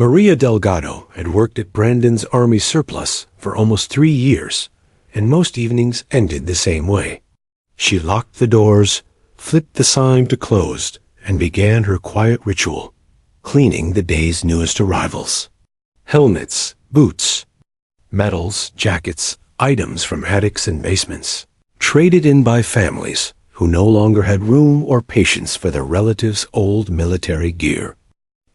Maria Delgado had worked at Brandon's Army surplus for almost 3 years, and most evenings ended the same way. She locked the doors, flipped the sign to closed, and began her quiet ritual, cleaning the day's newest arrivals. Helmets, boots, medals, jackets, items from attics and basements, traded in by families who no longer had room or patience for their relatives' old military gear.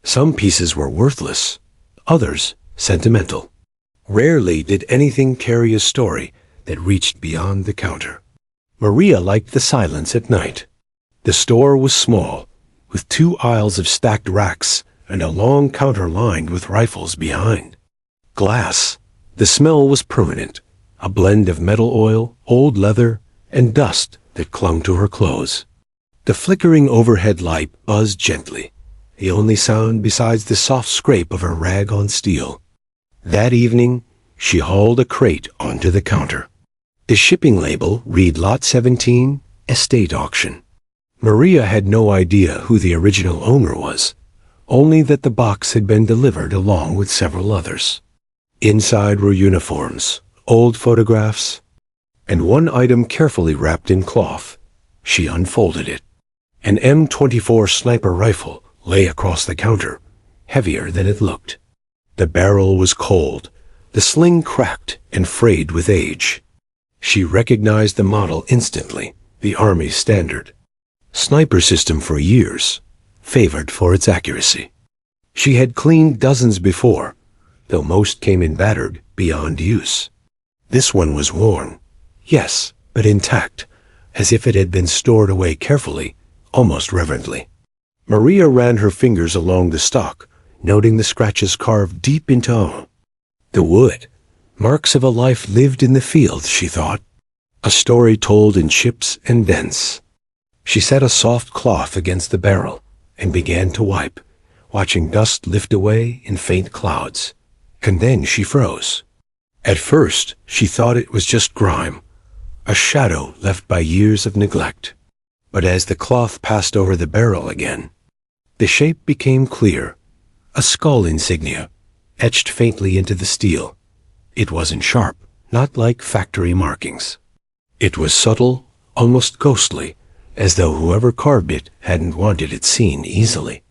Some pieces were worthless, others sentimental. Rarely did anything carry a story that reached beyond the counter. Maria liked the silence at night. The store was small, with 2 aisles of stacked racks and a long counter lined with rifles behind. Glass. The smell was permanent, a blend of metal oil, old leather, and dust that clung to her clothes. The flickering overhead light buzzed gently, the only sound besides the soft scrape of her rag on steel. That evening, she hauled a crate onto the counter. The shipping label read Lot 17, Estate Auction. Maria had no idea who the original owner was, only that the box had been delivered along with several others. Inside were uniforms, old photographs, and one item carefully wrapped in cloth. She unfolded it. An M24 sniper rifle lay across the counter, heavier than it looked. The barrel was cold, the sling cracked and frayed with age. She recognized the model instantly, the Army standard. Sniper system for years, favored for its accuracy. She had cleaned dozens before, though most came in battered beyond use. This one was worn, yes, but intact, as if it had been stored away carefully, almost reverently. Maria ran her fingers along the stock, noting the scratches carved deep into bone. The wood, marks of a life lived in the field, she thought. A story told in chips and dents. She set a soft cloth against the barrel and began to wipe, watching dust lift away in faint clouds. And then she froze. At first, she thought it was just grime, a shadow left by years of neglect. But as the cloth passed over the barrel again, the shape became clear, a skull insignia, etched faintly into the steel. It wasn't sharp, not like factory markings. It was subtle, almost ghostly, as though whoever carved it hadn't wanted it seen easily.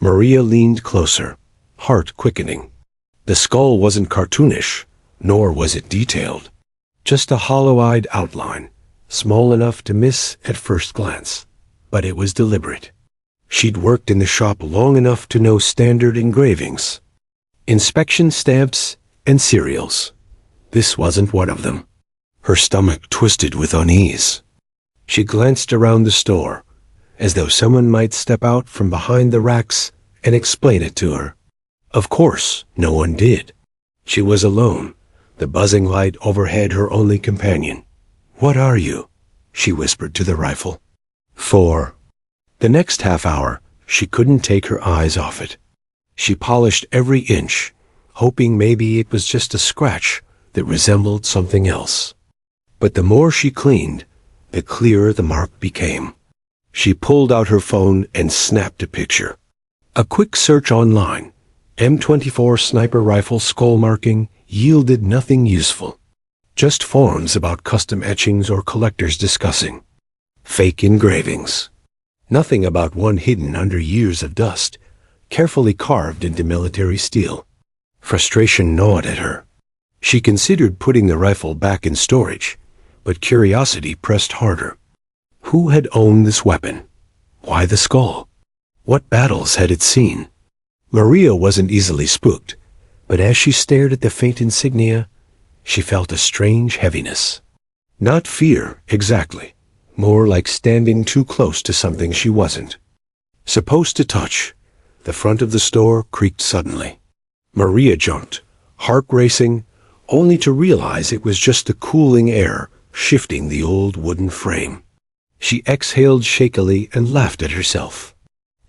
Maria leaned closer, heart quickening. The skull wasn't cartoonish, nor was it detailed. Just a hollow-eyed outline, small enough to miss at first glance. But it was deliberate. She'd worked in the shop long enough to know standard engravings, inspection stamps, and serials. This wasn't one of them. Her stomach twisted with unease. She glanced around the store, as though someone might step out from behind the racks and explain it to her. Of course, no one did. She was alone, the buzzing light overhead her only companion. "What are you?" she whispered to the rifle. "For." The next half hour, she couldn't take her eyes off it. She polished every inch, hoping maybe it was just a scratch that resembled something else. But the more she cleaned, the clearer the mark became. She pulled out her phone and snapped a picture. A quick search online, M24 sniper rifle skull marking, yielded nothing useful. Just forums about custom etchings or collectors discussing fake engravings. Nothing about one hidden under years of dust, carefully carved into military steel. Frustration gnawed at her. She considered putting the rifle back in storage, but curiosity pressed harder. Who had owned this weapon? Why the skull? What battles had it seen? Maria wasn't easily spooked, but as she stared at the faint insignia, she felt a strange heaviness. Not fear, exactly. More like standing too close to something she wasn't supposed to touch. The front of the store creaked suddenly. Maria jumped, heart racing, only to realize it was just the cooling air shifting the old wooden frame. She exhaled shakily and laughed at herself.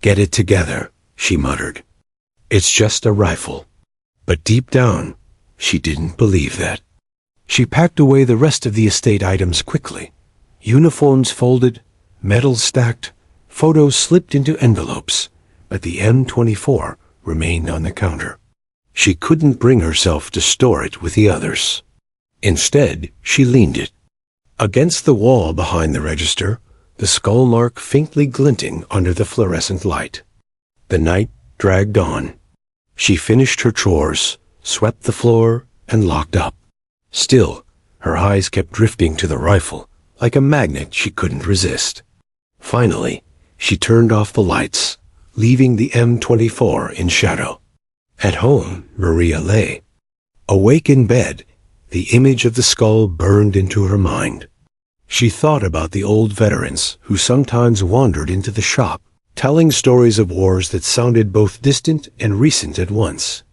"Get it together," she muttered. "It's just a rifle." But deep down, she didn't believe that. She packed away the rest of the estate items quickly. Uniforms folded, medals stacked, photos slipped into envelopes, but the M24 remained on the counter. She couldn't bring herself to store it with the others. Instead, she leaned it against the wall behind the register, the skull mark faintly glinting under the fluorescent light. The night dragged on. She finished her chores, swept the floor, and locked up. Still, her eyes kept drifting to the rifle, like a magnet she couldn't resist. Finally, she turned off the lights, leaving the M24 in shadow. At home, Maria lay. Awake in bed, the image of the skull burned into her mind. She thought about the old veterans who sometimes wandered into the shop, telling stories of wars that sounded both distant and recent at once.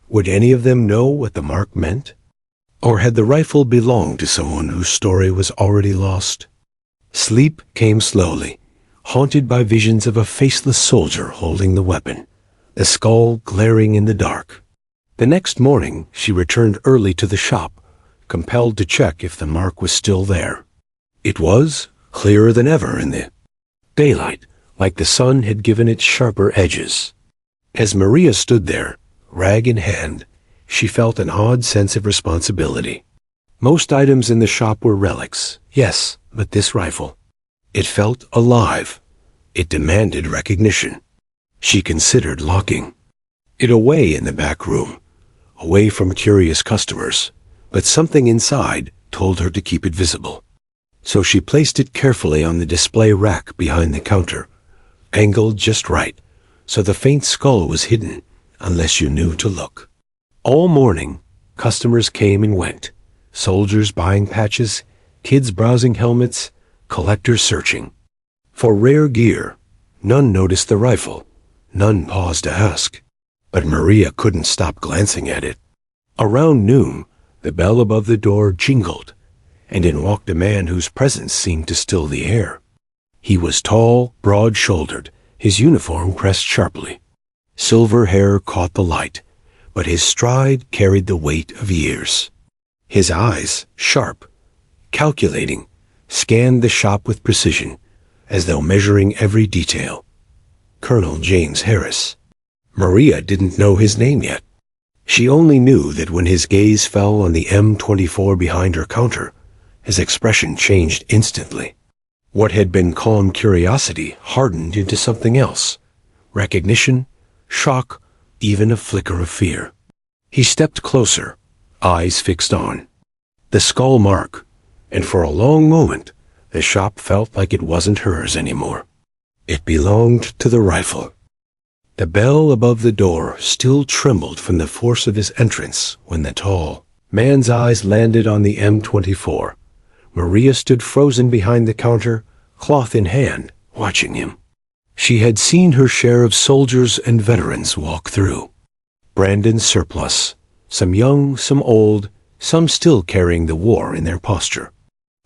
Would any of them know what the mark meant? Or had the rifle belonged to someone whose story was already lost? Sleep came slowly, haunted by visions of a faceless soldier holding the weapon, the skull glaring in the dark. The next morning, she returned early to the shop, compelled to check if the mark was still there. It was, clearer than ever in the daylight, like the sun had given it sharper edges. As Maria stood there, rag in hand, she felt an odd sense of responsibility. Most items in the shop were relics, yes, but this rifle. It felt alive. It demanded recognition. She considered locking it away in the back room, away from curious customers, but something inside told her to keep it visible. So she placed it carefully on the display rack behind the counter, angled just right, so the faint skull was hidden unless you knew to look. All morning, customers came and went, soldiers buying patches, kids browsing helmets, collectors searching. For rare gear, none noticed the rifle, none paused to ask. But Maria couldn't stop glancing at it. Around noon, the bell above the door jingled, and in walked a man whose presence seemed to still the air. He was tall, broad-shouldered, his uniform pressed sharply. Silver hair caught the light, but his stride carried the weight of years. His eyes, sharp, calculating, scanned the shop with precision, as though measuring every detail. Colonel James Harris. Maria didn't know his name yet. She only knew that when his gaze fell on the M24 behind her counter, his expression changed instantly. What had been calm curiosity hardened into something else. Recognition, shock, even a flicker of fear. He stepped closer, eyes fixed on the skull mark, and for a long moment, the shop felt like it wasn't hers anymore. It belonged to the rifle. The bell above the door still trembled from the force of his entrance when the tall man's eyes landed on the M24. Maria stood frozen behind the counter, cloth in hand, watching him. She had seen her share of soldiers and veterans walk through. Brandon's surplus, some young, some old, some still carrying the war in their posture.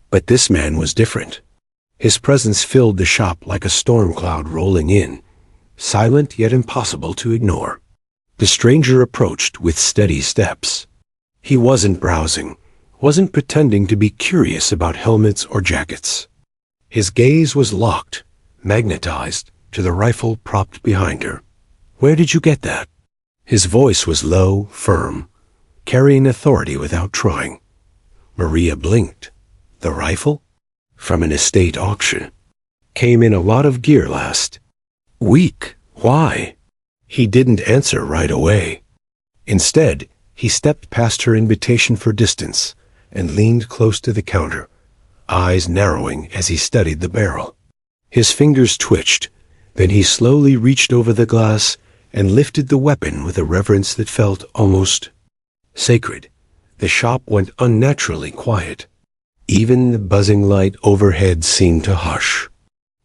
But this man was different. His presence filled the shop like a storm cloud rolling in, silent yet impossible to ignore. The stranger approached with steady steps. He wasn't browsing, wasn't pretending to be curious about helmets or jackets. His gaze was locked, magnetized, to the rifle propped behind her. "Where did you get that?" His voice was low, firm, carrying authority without trying. Maria blinked. The rifle? From an estate auction. Came in a lot of gear last week. Why? He didn't answer right away. Instead, he stepped past her invitation for distance and leaned close to the counter, eyes narrowing as he studied the barrel. His fingers twitched, then he slowly reached over the glass and lifted the weapon with a reverence that felt almost sacred. The shop went unnaturally quiet. Even the buzzing light overhead seemed to hush.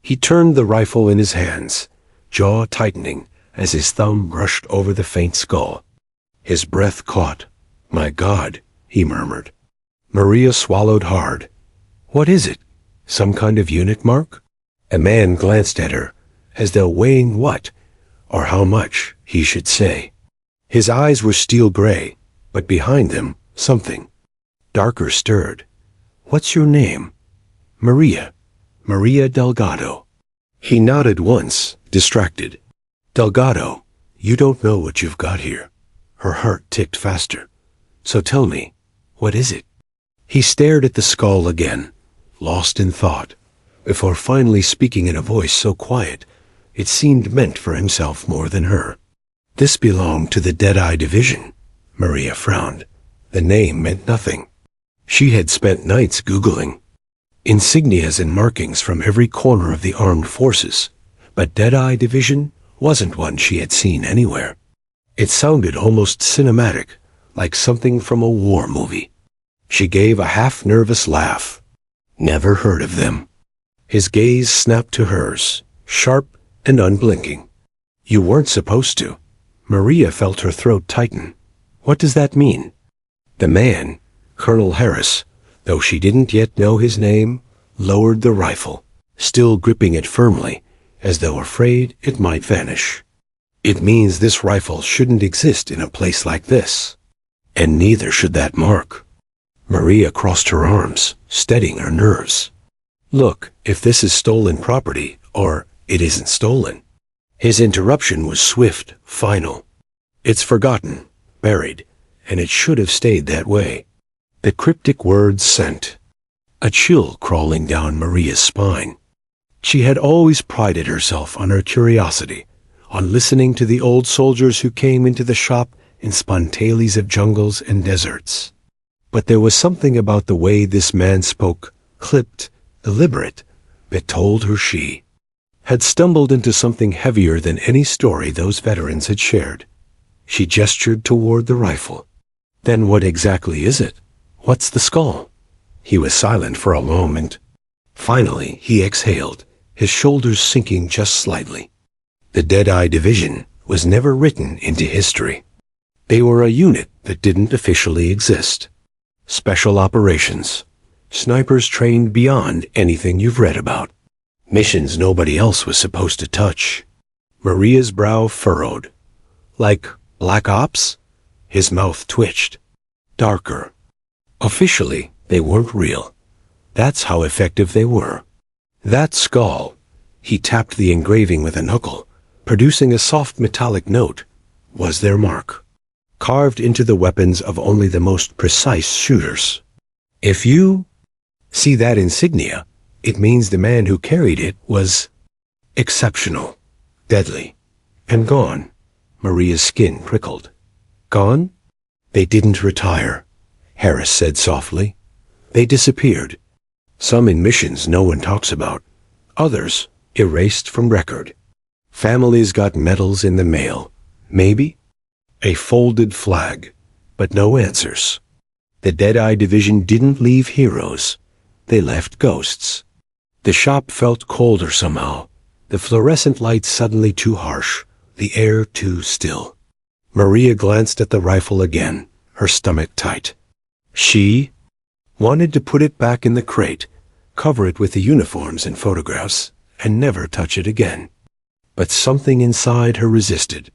He turned the rifle in his hands, jaw tightening as his thumb brushed over the faint skull. His breath caught. "My God," he murmured. Maria swallowed hard. "What is it? Some kind of unit mark?" A man glanced at her, as though weighing what, or how much, he should say. His eyes were steel gray, but behind them, something darker stirred. "What's your name?" "Maria. Maria Delgado." He nodded once, distracted. "Delgado. You don't know what you've got here. Her heart ticked faster. So tell me, what is it? He stared at the skull again, lost in thought, before finally speaking in a voice so quiet it seemed meant for himself more than her. This belonged to the Deadeye division. Maria frowned. The name meant nothing. She had spent nights Googling insignias and markings from every corner of the armed forces, but Deadeye division wasn't one she had seen anywhere. It sounded almost cinematic, like something from a war movie. She gave a half-nervous laugh. Never heard of them. His gaze snapped to hers, sharp and unblinking. You weren't supposed to. Maria felt her throat tighten. What does that mean? The man, Colonel Harris, though she didn't yet know his name, lowered the rifle, still gripping it firmly, as though afraid it might vanish. It means this rifle shouldn't exist in a place like this. And neither should that mark. Maria crossed her arms, steadying her nerves. Look, if this is stolen property, or it isn't stolen. His interruption was swift, final. It's forgotten, buried, and it should have stayed that way. The cryptic words sent a chill crawling down Maria's spine. She had always prided herself on her curiosity, on listening to the old soldiers who came into the shop in spontaneous of jungles and deserts. But there was something about the way this man spoke, clipped, deliberate, that told her she had stumbled into something heavier than any story those veterans had shared. She gestured toward the rifle. Then what exactly is it? What's the skull? He was silent for a moment. Finally, he exhaled, his shoulders sinking just slightly. The Deadeye division was never written into history. They were a unit that didn't officially exist. Special operations. Snipers trained beyond anything you've read about. Missions nobody else was supposed to touch. Maria's brow furrowed. Like Black Ops? His mouth twitched. Darker. Officially, they weren't real. That's how effective they were. That skull. He tapped the engraving with a knuckle, producing a soft metallic note, was their mark. Carved into the weapons of only the most precise shooters. If you see that insignia, it means the man who carried it was exceptional, deadly, and gone. Maria's skin prickled. Gone? They didn't retire, Harris said softly. They disappeared. Some in missions no one talks about. Others erased from record. Families got medals in the mail. Maybe a folded flag, but no answers. The Deadeye division didn't leave heroes. They left ghosts. The shop felt colder somehow, the fluorescent lights suddenly too harsh, the air too still. Maria glanced at the rifle again, her stomach tight. She wanted to put it back in the crate, cover it with the uniforms and photographs, and never touch it again. But something inside her resisted.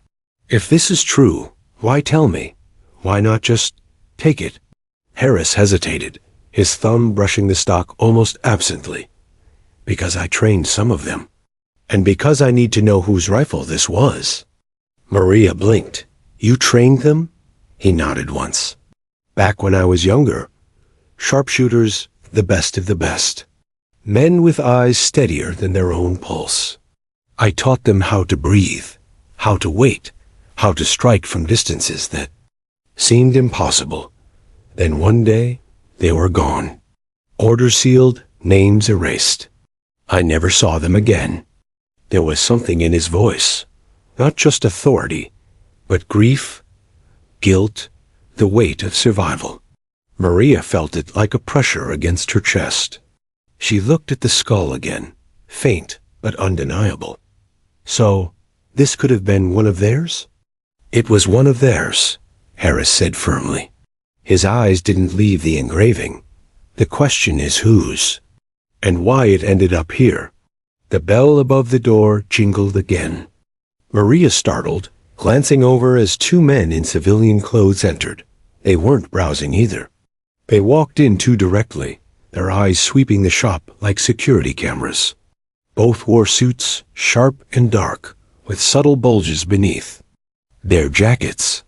If this is true, why tell me? Why not just take it? Harris hesitated, his thumb brushing the stock almost absently. Because I trained some of them. And because I need to know whose rifle this was. Maria blinked. You trained them? He nodded once. Back when I was younger. Sharpshooters, the best of the best. Men with eyes steadier than their own pulse. I taught them how to breathe, how to wait, how to strike from distances that seemed impossible. Then one day, they were gone. Orders sealed, names erased. I never saw them again. There was something in his voice, not just authority, but grief, guilt, the weight of survival. Maria felt it like a pressure against her chest. She looked at the skull again, faint but undeniable. So, this could have been one of theirs? It was one of theirs, Harris said firmly. His eyes didn't leave the engraving. The question is whose, and why it ended up here. The bell above the door jingled again. Maria startled, glancing over as two men in civilian clothes entered. They weren't browsing either. They walked in too directly, their eyes sweeping the shop like security cameras. Both wore suits, sharp and dark, with subtle bulges beneath. Their jackets.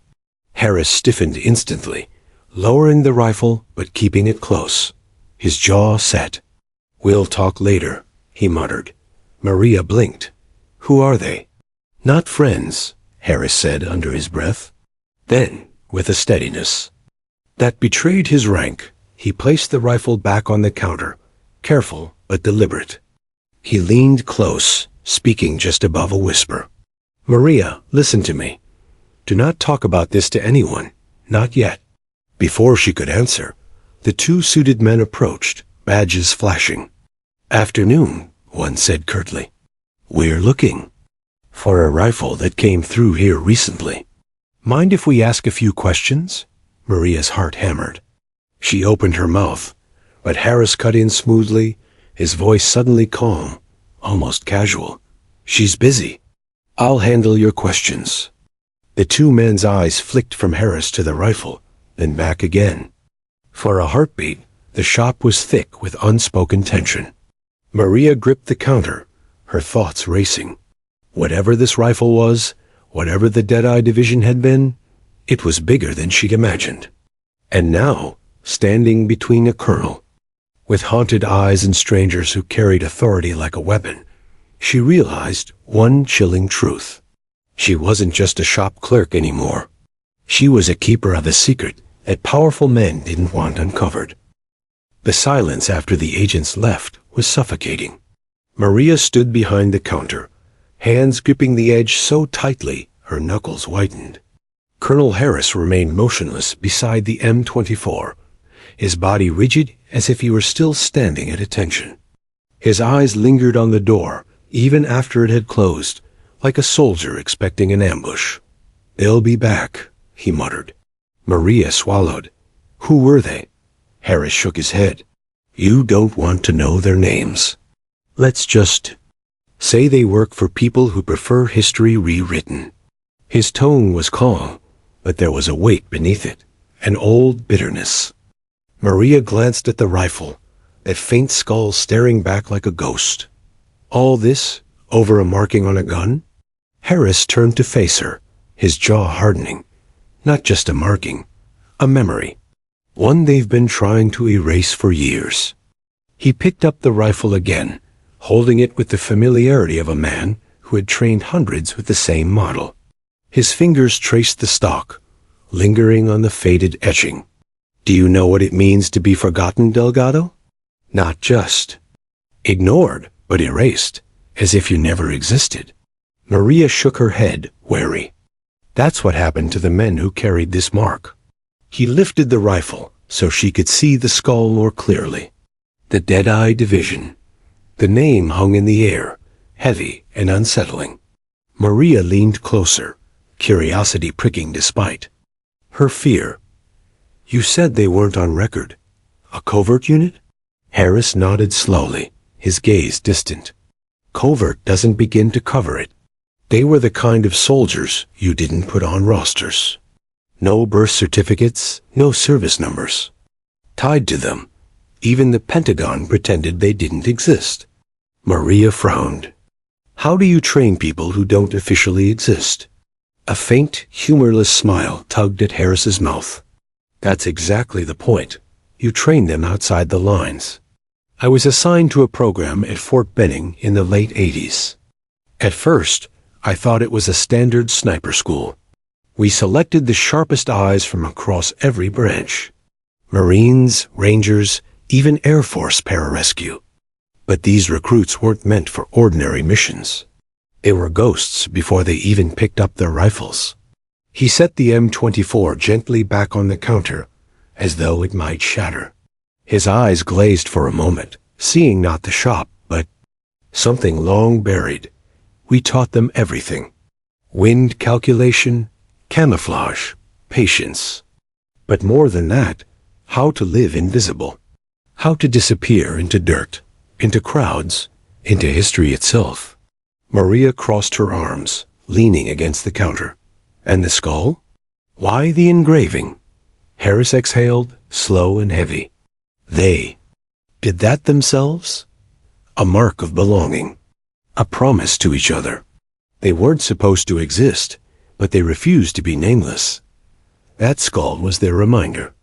Harris stiffened instantly, lowering the rifle but keeping it close. His jaw set. "We'll talk later," he muttered. Maria blinked. "Who are they?" "Not friends," Harris said under his breath. Then, with a steadiness that betrayed his rank, he placed the rifle back on the counter, careful but deliberate. He leaned close, speaking just above a whisper. "Maria, listen to me. Do not talk about this to anyone. Not yet." Before she could answer, the two suited men approached, badges flashing. "Afternoon," one said curtly. "We're looking for a rifle that came through here recently. Mind if we ask a few questions?" Maria's heart hammered. She opened her mouth, but Harris cut in smoothly, his voice suddenly calm, almost casual. "She's busy. I'll handle your questions." The two men's eyes flicked from Harris to the rifle, then back again. For a heartbeat, the shop was thick with unspoken tension. Maria gripped the counter, her thoughts racing. Whatever this rifle was, whatever the Deadeye division had been, it was bigger than she'd imagined. And now, standing between a colonel, with haunted eyes and strangers who carried authority like a weapon, she realized one chilling truth. She wasn't just a shop clerk anymore. She was a keeper of a secret that powerful men didn't want uncovered. The silence after the agents left was suffocating. Maria stood behind the counter, hands gripping the edge so tightly her knuckles whitened. Colonel Harris remained motionless beside the M24, his body rigid as if he were still standing at attention. His eyes lingered on the door, even after it had closed, like a soldier expecting an ambush. "They'll be back," he muttered. Maria swallowed. "Who were they?" Harris shook his head. "You don't want to know their names. Let's just say they work for people who prefer history rewritten." His tone was calm, but there was a weight beneath it, an old bitterness. Maria glanced at the rifle, that faint skull staring back like a ghost. All this over a marking on a gun? Harris turned to face her, his jaw hardening. Not just a marking, a memory. One they've been trying to erase for years. He picked up the rifle again, holding it with the familiarity of a man who had trained hundreds with the same model. His fingers traced the stock, lingering on the faded etching. "Do you know what it means to be forgotten, Delgado? Not just ignored, but erased, as if you never existed." Maria shook her head, wary. "That's what happened to the men who carried this mark." He lifted the rifle so she could see the skull more clearly. The Deadeye division. The name hung in the air, heavy and unsettling. Maria leaned closer, curiosity pricking despite her fear. "You said they weren't on record. A covert unit?" Harris nodded slowly, his gaze distant. "Covert doesn't begin to cover it. They were the kind of soldiers you didn't put on rosters. No birth certificates, no service numbers tied to them. Even the Pentagon pretended they didn't exist." Maria frowned. "How do you train people who don't officially exist?" A faint, humorless smile tugged at Harris's mouth. "That's exactly the point. You train them outside the lines. I was assigned to a program at Fort Benning in the late 80s. At first, I thought it was a standard sniper school. We selected the sharpest eyes from across every branch. Marines, Rangers, even Air Force pararescue. But these recruits weren't meant for ordinary missions. They were ghosts before they even picked up their rifles." He set the M24 gently back on the counter, as though it might shatter. His eyes glazed for a moment, seeing not the shop, but something long buried. "We taught them everything. Wind calculation, camouflage, patience. But more than that, how to live invisible. How to disappear into dirt, into crowds, into history itself." Maria crossed her arms, leaning against the counter. "And the skull? Why the engraving?" Harris exhaled, slow and heavy. "They did that themselves? A mark of belonging. A promise to each other. They weren't supposed to exist, but they refused to be nameless. That skull was their reminder,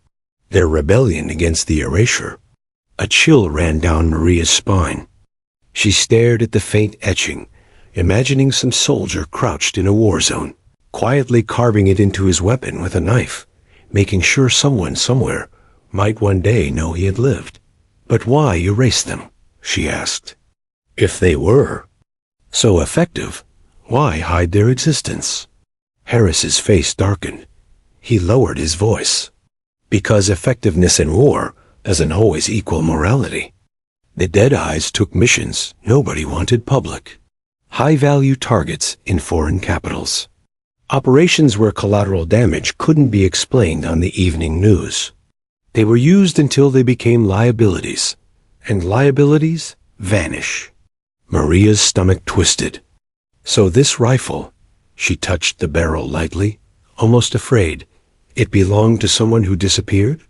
their rebellion against the erasure. A chill ran down Maria's spine. She stared at the faint etching, imagining some soldier crouched in a war zone, quietly carving it into his weapon with a knife, making sure someone somewhere might one day know he had lived. But why erase them? She asked. If they were so effective, why hide their existence? Harris's face darkened. He lowered his voice. Because effectiveness in war doesn't always equal morality. The Deadeyes took missions nobody wanted public. High-value targets in foreign capitals. Operations where collateral damage couldn't be explained on the evening news. They were used until they became liabilities, and liabilities vanish. Maria's stomach twisted. So this rifle, she touched the barrel lightly, almost afraid, it belonged to someone who disappeared?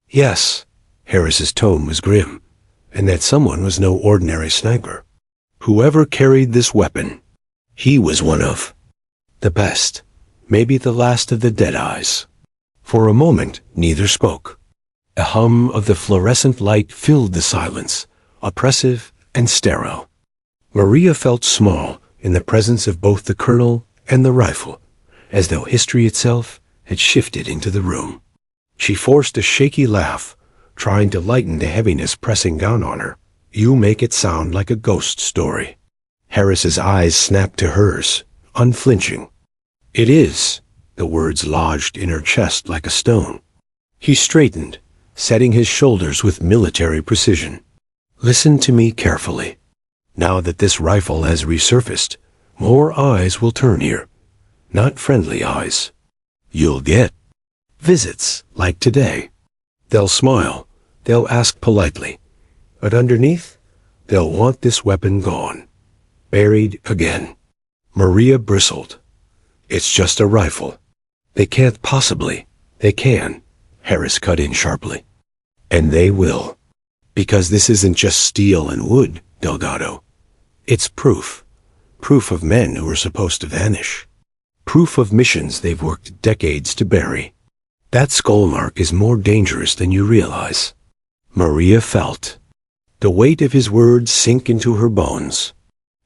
Yes, Harris's tone was grim, and that someone was no ordinary sniper. Whoever carried this weapon, he was one of the best, maybe the last of the Deadeyes. For a moment, neither spoke. A hum of the fluorescent light filled the silence, oppressive and sterile. Maria felt small in the presence of both the colonel and the rifle, as though history itself had shifted into the room. She forced a shaky laugh, trying to lighten the heaviness pressing down on her. You make it sound like a ghost story. Harris's eyes snapped to hers, unflinching. It is, the words lodged in her chest like a stone. He straightened, setting his shoulders with military precision. Listen to me carefully. Now that this rifle has resurfaced, more eyes will turn here. Not friendly eyes. You'll get visits like today. They'll smile, they'll ask politely, but underneath, they'll want this weapon gone. Buried again. Maria bristled. It's just a rifle. They can't possibly. They can, Harris cut in sharply. And they will. Because this isn't just steel and wood, Delgado. It's proof. Proof of men who are supposed to vanish. Proof of missions they've worked decades to bury. That skull mark is more dangerous than you realize. Maria felt the weight of his words sink into her bones.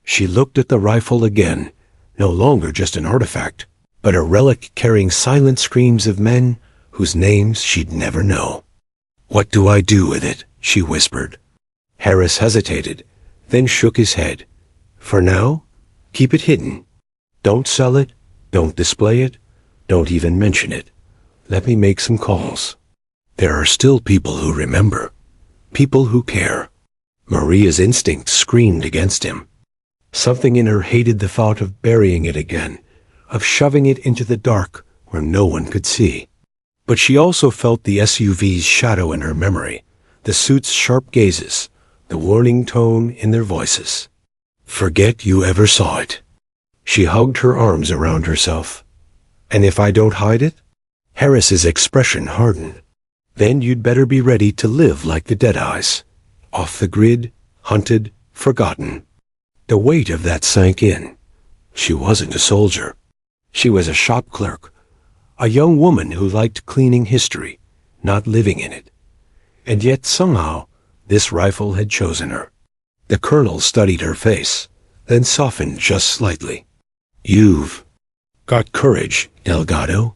She looked at the rifle again, no longer just an artifact, but a relic carrying silent screams of men whose names she'd never know. What do I do with it? She whispered. Harris hesitated, then shook his head. For now, keep it hidden. Don't sell it, don't display it, don't even mention it. Let me make some calls. There are still people who remember, people who care. Maria's instinct screamed against him. Something in her hated the thought of burying it again, of shoving it into the dark where no one could see. But she also felt the SUV's shadow in her memory, the suit's sharp gazes, the warning tone in their voices. Forget you ever saw it. She hugged her arms around herself. And if I don't hide it? Harris's expression hardened. Then you'd better be ready to live like the Deadeyes. Off the grid, hunted, forgotten. The weight of that sank in. She wasn't a soldier. She was a shop clerk, a young woman who liked cleaning history, not living in it. And yet somehow, this rifle had chosen her. The colonel studied her face, then softened just slightly. You've got courage, Delgado.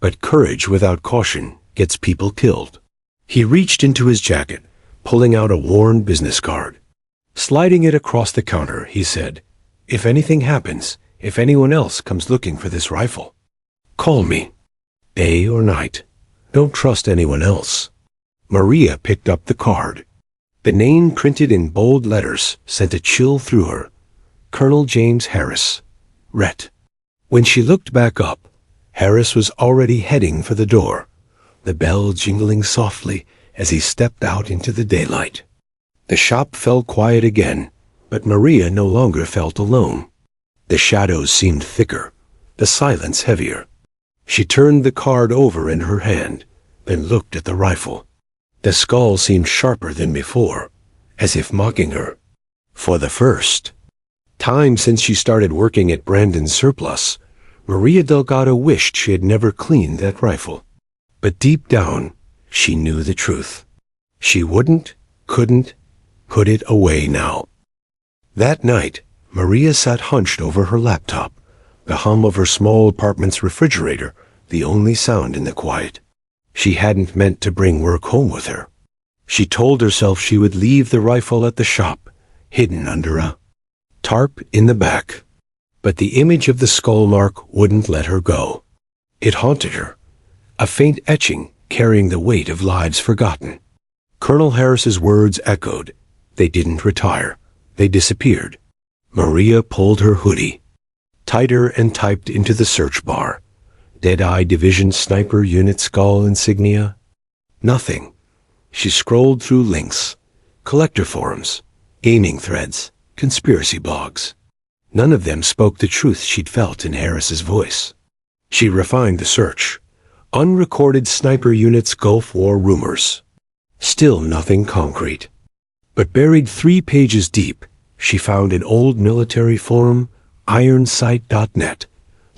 But courage without caution gets people killed. He reached into his jacket, pulling out a worn business card. Sliding it across the counter, he said, If anything happens, if anyone else comes looking for this rifle, call me. Day or night. Don't trust anyone else. Maria picked up the card. The name printed in bold letters sent a chill through her. Colonel James Harris. Ret. When she looked back up, Harris was already heading for the door, the bell jingling softly as he stepped out into the daylight. The shop fell quiet again, but Maria no longer felt alone. The shadows seemed thicker, the silence heavier. She turned the card over in her hand, then looked at the rifle. The skull seemed sharper than before, as if mocking her. For the first time since she started working at Brandon's Surplus, Maria Delgado wished she had never cleaned that rifle. But deep down, she knew the truth. She couldn't put it away now. That night, Maria sat hunched over her laptop, the hum of her small apartment's refrigerator the only sound in the quiet. She hadn't meant to bring work home with her. She told herself she would leave the rifle at the shop, hidden under a tarp in the back. But the image of the skull mark wouldn't let her go. It haunted her, a faint etching carrying the weight of lives forgotten. Colonel Harris's words echoed. They didn't retire. They disappeared. Maria pulled her hoodie tighter and typed into the search bar. Deadeye Division Sniper Unit Skull Insignia. Nothing. She scrolled through links, collector forums, gaming threads, conspiracy blogs. None of them spoke the truth she'd felt in Harris's voice. She refined the search. Unrecorded sniper units Gulf War rumors. Still nothing concrete. But buried 3 pages deep, she found an old military forum, ironsight.net,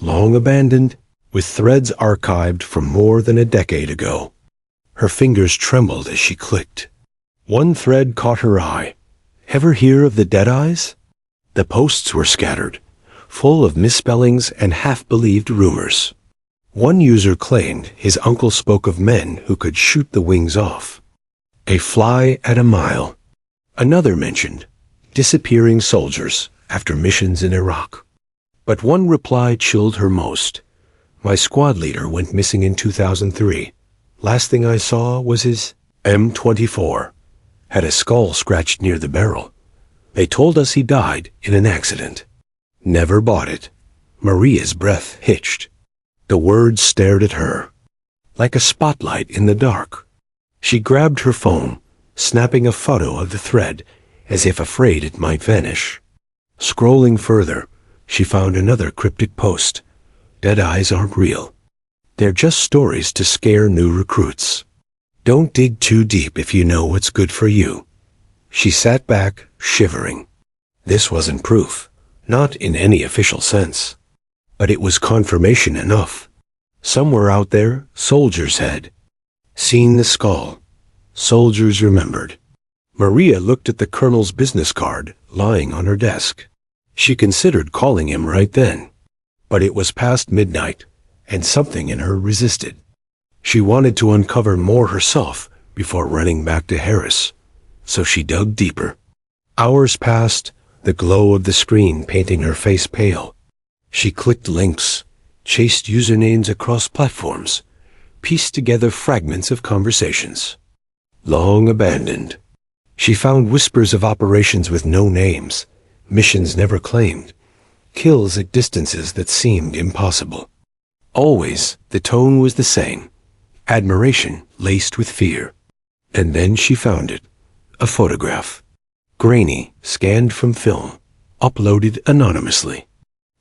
long abandoned, with threads archived from more than a decade ago. Her fingers trembled as she clicked. One thread caught her eye. Ever hear of the Deadeyes? The posts were scattered, full of misspellings and half-believed rumors. One user claimed his uncle spoke of men who could shoot the wings off. A fly at a mile. Another mentioned disappearing soldiers after missions in Iraq. But one reply chilled her most. My squad leader went missing in 2003. Last thing I saw was his M24. Had a skull scratched near the barrel. They told us he died in an accident. Never bought it. Maria's breath hitched. The words stared at her, like a spotlight in the dark. She grabbed her phone, snapping a photo of the thread, as if afraid it might vanish. Scrolling further, she found another cryptic post. Deadeyes aren't real. They're just stories to scare new recruits. Don't dig too deep if you know what's good for you. She sat back, shivering. This wasn't proof, not in any official sense. But it was confirmation enough. Somewhere out there, soldiers had seen the skull. Soldiers remembered. Maria looked at the colonel's business card lying on her desk. She considered calling him right then. But it was past midnight, and something in her resisted. She wanted to uncover more herself before running back to Harris. So she dug deeper. Hours passed, the glow of the screen painting her face pale. She clicked links, chased usernames across platforms, pieced together fragments of conversations. Long abandoned. She found whispers of operations with no names, missions never claimed, kills at distances that seemed impossible. Always, the tone was the same, admiration laced with fear. And then she found it, a photograph. Grainy, scanned from film, uploaded anonymously.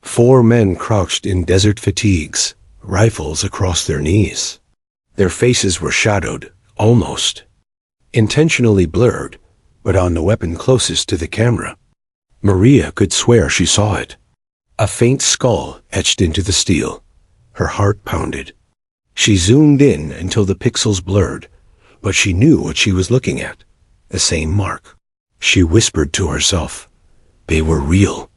4 men crouched in desert fatigues, rifles across their knees. Their faces were shadowed, almost. Intentionally blurred, but on the weapon closest to the camera. Maria could swear she saw it. A faint skull etched into the steel. Her heart pounded. She zoomed in until the pixels blurred, but she knew what she was looking at. The same mark. She whispered to herself. They were real.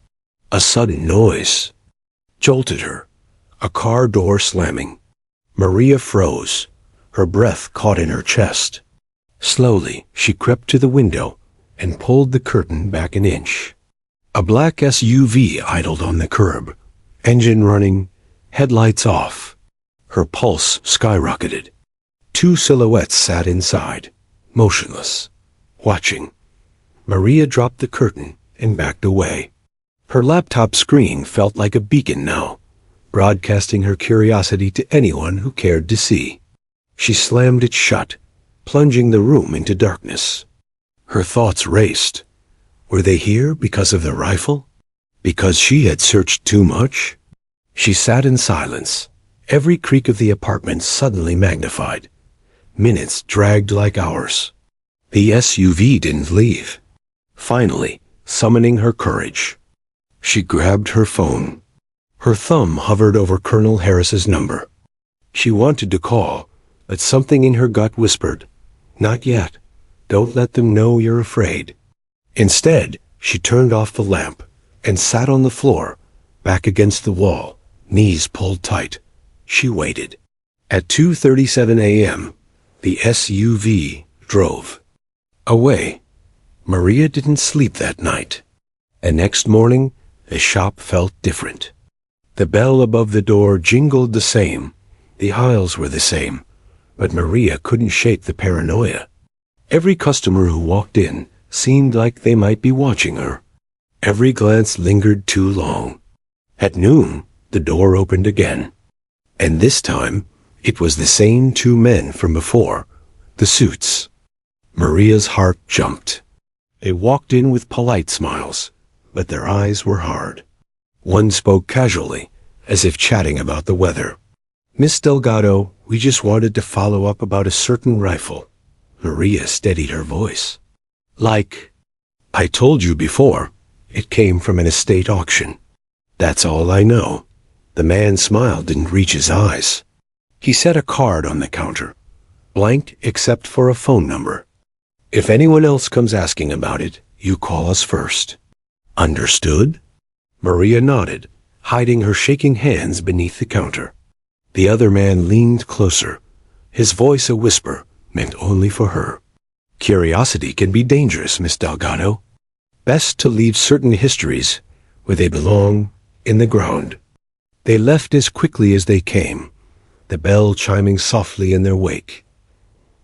A sudden noise jolted her. A car door slamming. Maria froze. Her breath caught in her chest. Slowly, she crept to the window and pulled the curtain back an inch. A black SUV idled on the curb, engine running, headlights off. Her pulse skyrocketed. 2 silhouettes sat inside, motionless, watching. Maria dropped the curtain and backed away. Her laptop screen felt like a beacon now, broadcasting her curiosity to anyone who cared to see. She slammed it shut, plunging the room into darkness. Her thoughts raced. Were they here because of the rifle? Because she had searched too much? She sat in silence, every creak of the apartment suddenly magnified. Minutes dragged like hours. The SUV didn't leave. Finally, summoning her courage, she grabbed her phone. Her thumb hovered over Colonel Harris's number. She wanted to call, but something in her gut whispered, "Not yet. Don't let them know you're afraid." Instead, she turned off the lamp and sat on the floor, back against the wall, knees pulled tight. She waited. At 2:37 a.m., the SUV drove away. Maria didn't sleep that night. And next morning, the shop felt different. The bell above the door jingled the same. The aisles were the same. But Maria couldn't shake the paranoia. Every customer who walked in seemed like they might be watching her. Every glance lingered too long. At noon, the door opened again. And this time, it was the same two men from before, the suits. Maria's heart jumped. They walked in with polite smiles, but their eyes were hard. One spoke casually, as if chatting about the weather. "Miss Delgado, we just wanted to follow up about a certain rifle." Maria steadied her voice. "Like, I told you before, it came from an estate auction. That's all I know." The man's smile didn't reach his eyes. He set a card on the counter, blanked except for a phone number. "If anyone else comes asking about it, you call us first." "Understood?" Maria nodded, hiding her shaking hands beneath the counter. The other man leaned closer, his voice a whisper, meant only for her. "Curiosity can be dangerous, Miss Delgado. Best to leave certain histories where they belong, in the ground." They left as quickly as they came, the bell chiming softly in their wake.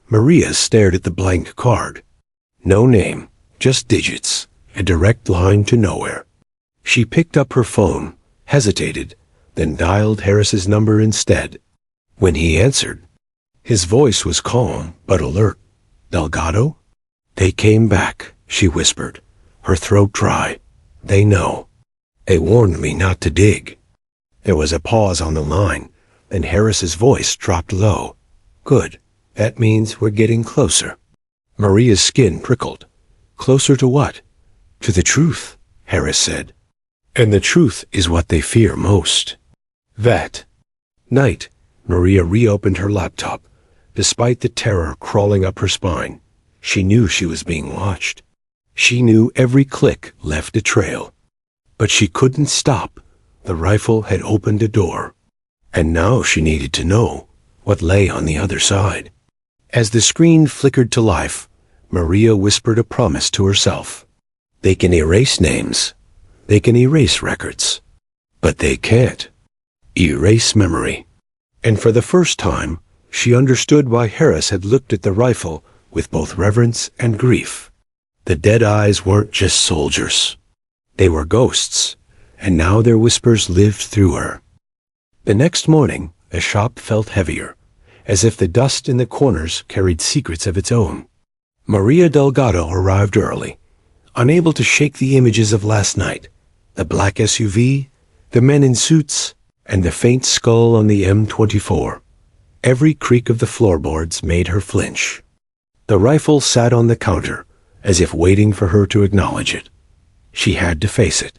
Maria stared at the blank card. No name, just digits, a direct line to nowhere. She picked up her phone, hesitated, then dialed Harris's number instead. When he answered, his voice was calm but alert. "Delgado?" "They came back," she whispered, her throat dry. "They know. They warned me not to dig." There was a pause on the line, then Harris's voice dropped low. "Good. That means we're getting closer." Maria's skin prickled. "Closer to what?" "To the truth," Harris said. "And the truth is what they fear most." That night, Maria reopened her laptop. Despite the terror crawling up her spine, she knew she was being watched. She knew every click left a trail. But she couldn't stop. The rifle had opened a door. And now she needed to know what lay on the other side. As the screen flickered to life, Maria whispered a promise to herself. They can erase names. They can erase records. But they can't erase memory. And for the first time, she understood why Harris had looked at the rifle with both reverence and grief. The Deadeyes weren't just soldiers. They were ghosts, and now their whispers lived through her. The next morning, the shop felt heavier, as if the dust in the corners carried secrets of its own. Maria Delgado arrived early, unable to shake the images of last night, the black SUV, the men in suits, and the faint skull on the M24. Every creak of the floorboards made her flinch. The rifle sat on the counter, as if waiting for her to acknowledge it. She had to face it.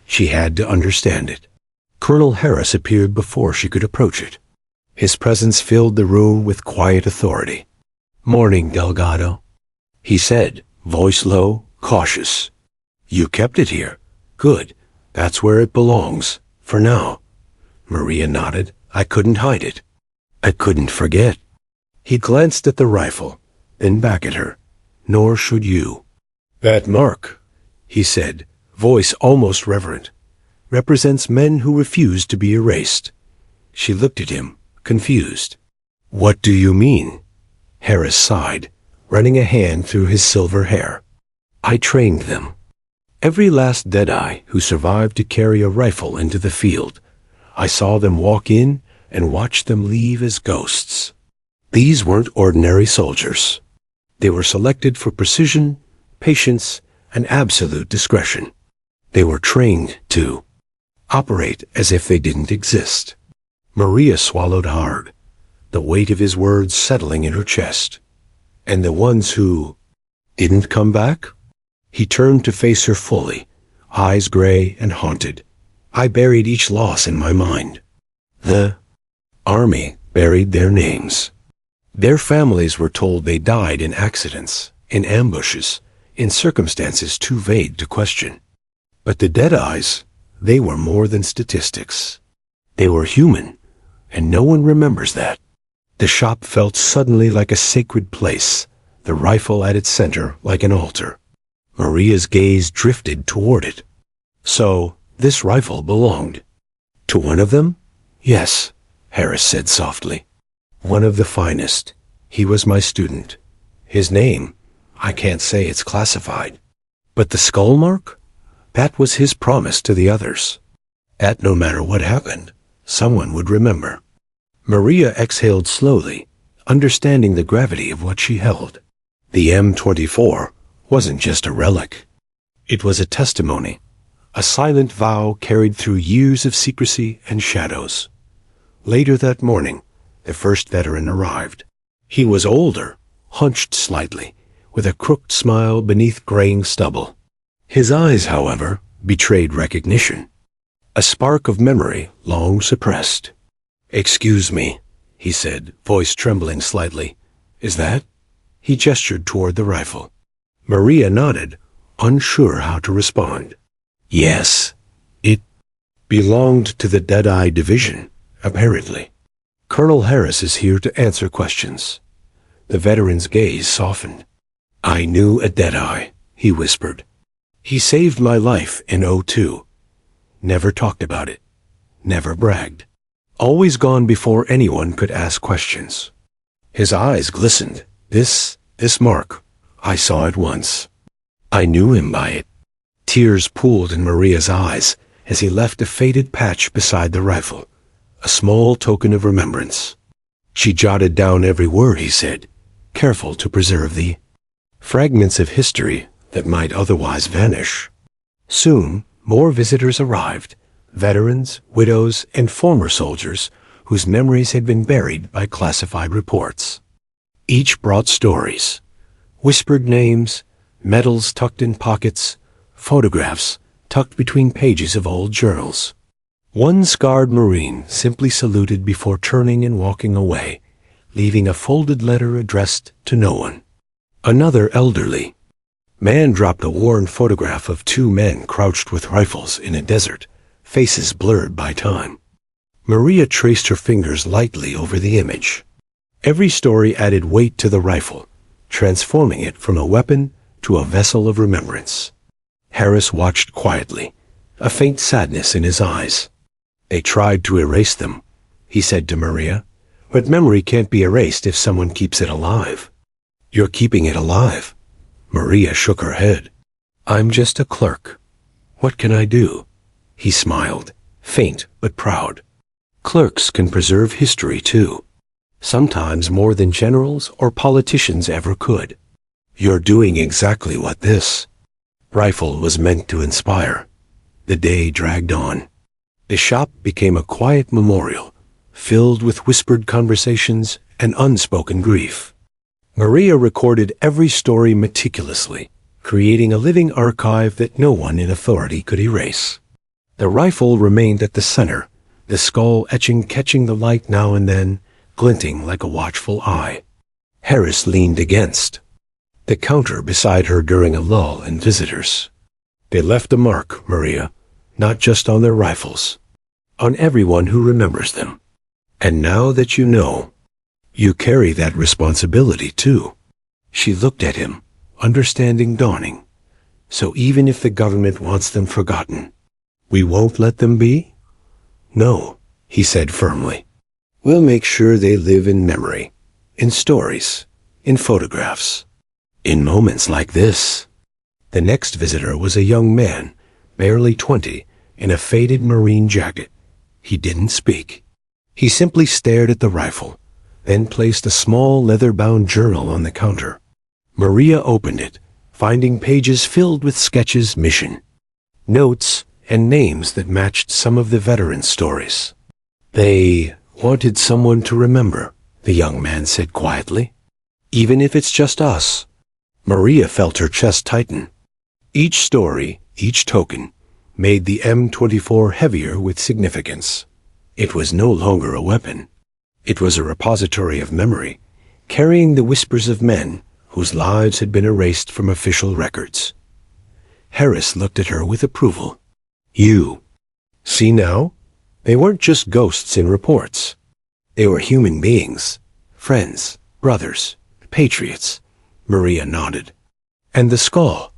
She had to understand it. Colonel Harris appeared before she could approach it. His presence filled the room with quiet authority. "Morning, Delgado," he said, voice low, cautious. "You kept it here. Good. That's where it belongs, for now." Maria nodded. "I couldn't hide it. I couldn't forget." He glanced at the rifle, then back at her. "Nor should you." "That mark," he said, voice almost reverent, "represents men who refuse to be erased." She looked at him, confused. "What do you mean?" Harris sighed, running a hand through his silver hair. "I trained them. Every last Deadeye who survived to carry a rifle into the field. I saw them walk in and watched them leave as ghosts. These weren't ordinary soldiers. They were selected for precision, patience, and absolute discretion. They were trained to operate as if they didn't exist." Maria swallowed hard, the weight of his words settling in her chest. "And the ones who didn't come back?" He turned to face her fully, eyes gray and haunted. I buried each loss in my mind. The Army buried their names. Their families were told they died in accidents, in ambushes, in circumstances too vague to question. But the Deadeyes, they were more than statistics. They were human, and no one remembers that. The shop felt suddenly like a sacred place, the rifle at its center like an altar. Maria's gaze drifted toward it. So, this rifle belonged to one of them? Yes, Harris said softly. One of the finest. He was my student. His name, I can't say it's classified. But the skull mark? That was his promise to the others. That no matter what happened, someone would remember. Maria exhaled slowly, understanding the gravity of what she held. The M24 wasn't just a relic. It was a testimony, a silent vow carried through years of secrecy and shadows. Later that morning, the first veteran arrived. He was older, hunched slightly, with a crooked smile beneath graying stubble. His eyes, however, betrayed recognition, a spark of memory long suppressed. "Excuse me," he said, voice trembling slightly. "Is that?" He gestured toward the rifle. Maria nodded, unsure how to respond. Yes, it belonged to the Deadeye division, apparently. Colonel Harris is here to answer questions. The veteran's gaze softened. "I knew a Deadeye," he whispered. "He saved my life in '02. Never talked about it. Never bragged. Always gone before anyone could ask questions." His eyes glistened. This mark, I saw it once. I knew him by it." Tears pooled in Maria's eyes as he left a faded patch beside the rifle, a small token of remembrance. She jotted down every word he said, careful to preserve the fragments of history that might otherwise vanish. Soon, more visitors arrived, veterans, widows, and former soldiers whose memories had been buried by classified reports. Each brought stories, whispered names, medals tucked in pockets, photographs tucked between pages of old journals. One scarred Marine simply saluted before turning and walking away, leaving a folded letter addressed to no one. Another elderly man dropped a worn photograph of two men crouched with rifles in a desert, faces blurred by time. Maria traced her fingers lightly over the image. Every story added weight to the rifle, transforming it from a weapon to a vessel of remembrance. Harris watched quietly, a faint sadness in his eyes. "They tried to erase them," he said to Maria, "but memory can't be erased if someone keeps it alive." "You're keeping it alive." Maria shook her head. "I'm just a clerk. What can I do?" He smiled, faint but proud. "Clerks can preserve history too. Sometimes more than generals or politicians ever could. You're doing exactly what this rifle was meant to inspire." The day dragged on. The shop became a quiet memorial, filled with whispered conversations and unspoken grief. Maria recorded every story meticulously, creating a living archive that no one in authority could erase. The rifle remained at the center, the skull etching catching the light now and then, glinting like a watchful eye. Harris leaned against the counter beside her during a lull in visitors. "They left a mark, Maria, not just on their rifles, on everyone who remembers them. And now that you know, you carry that responsibility too." She looked at him, understanding dawning. "So even if the government wants them forgotten, we won't let them be?" "No," he said firmly. "We'll make sure they live in memory, in stories, in photographs, in moments like this." The next visitor was a young man, barely 20, in a faded Marine jacket. He didn't speak. He simply stared at the rifle, then placed a small leather-bound journal on the counter. Maria opened it, finding pages filled with sketches, mission notes, and names that matched some of the veterans' stories. "They wanted someone to remember," the young man said quietly. "Even if it's just us." Maria felt her chest tighten. Each story, each token, made the M24 heavier with significance. It was no longer a weapon. It was a repository of memory, carrying the whispers of men whose lives had been erased from official records. Harris looked at her with approval. You. See now? They weren't just ghosts in reports. They were human beings, friends, brothers, patriots. Maria nodded. And the skull.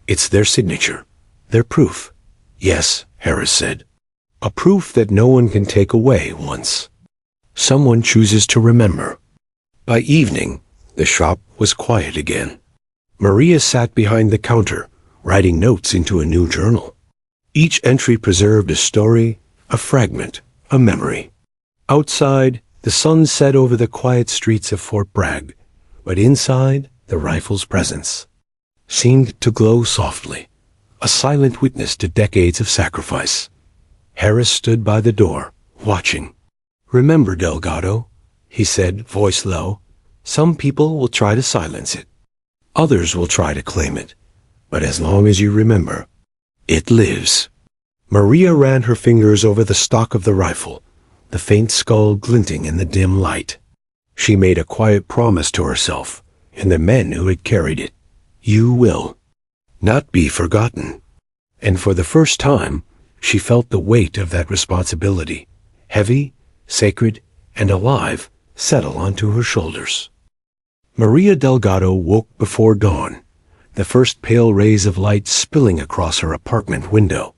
It's their signature, their proof. Yes, Harris said. A proof that no one can take away once someone chooses to remember. By evening, the shop was quiet again. Maria sat behind the counter, writing notes into a new journal. Each entry preserved a story, a fragment, a memory. Outside, the sun set over the quiet streets of Fort Bragg, but inside, the rifle's presence seemed to glow softly, a silent witness to decades of sacrifice. Harris stood by the door, watching. Remember, Delgado, he said, voice low, some people will try to silence it. Others will try to claim it. But as long as you remember, it lives. Maria ran her fingers over the stock of the rifle, the faint skull glinting in the dim light. She made a quiet promise to herself and the men who had carried it. You will not be forgotten. And for the first time, she felt the weight of that responsibility, heavy, sacred, and alive, settle onto her shoulders. Maria Delgado woke before dawn, the first pale rays of light spilling across her apartment window.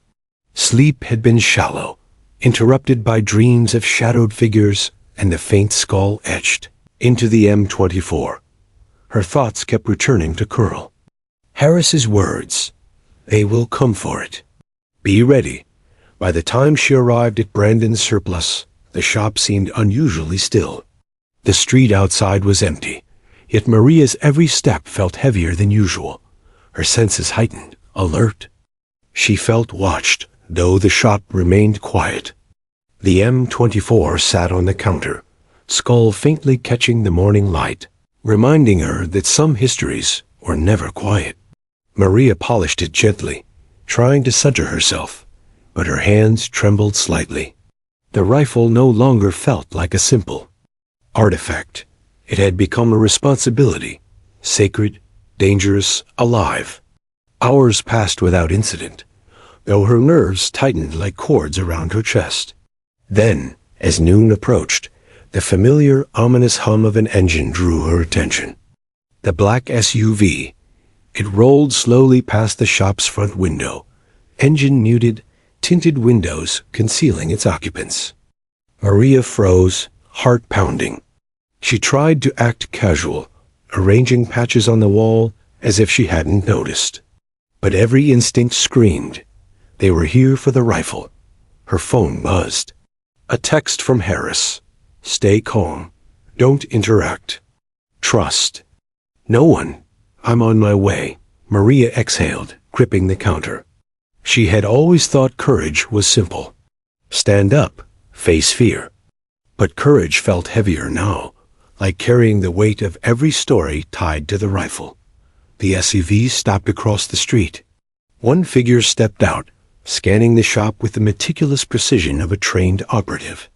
Sleep had been shallow, interrupted by dreams of shadowed figures and the faint skull etched into the M24. Her thoughts kept returning to Curl. Harris's words, they will come for it. Be ready. By the time she arrived at Brandon's surplus, the shop seemed unusually still. The street outside was empty, yet Maria's every step felt heavier than usual, her senses heightened, alert. She felt watched, though the shop remained quiet. The M24 sat on the counter, skull faintly catching the morning light, reminding her that some histories were never quiet. Maria polished it gently, trying to center herself, but her hands trembled slightly. The rifle no longer felt like a simple artifact. It had become a responsibility, sacred, dangerous, alive. Hours passed without incident, though her nerves tightened like cords around her chest. Then, as noon approached, the familiar, ominous hum of an engine drew her attention. The black SUV. It rolled slowly past the shop's front window, engine muted, tinted windows concealing its occupants. Maria froze, heart pounding. She tried to act casual, arranging patches on the wall as if she hadn't noticed. But every instinct screamed. They were here for the rifle. Her phone buzzed. A text from Harris. Stay calm. Don't interact. Trust. No one. I'm on my way. Maria exhaled, gripping the counter. She had always thought courage was simple. Stand up, face fear. But courage felt heavier now, like carrying the weight of every story tied to the rifle. The SUV stopped across the street. One figure stepped out, scanning the shop with the meticulous precision of a trained operative.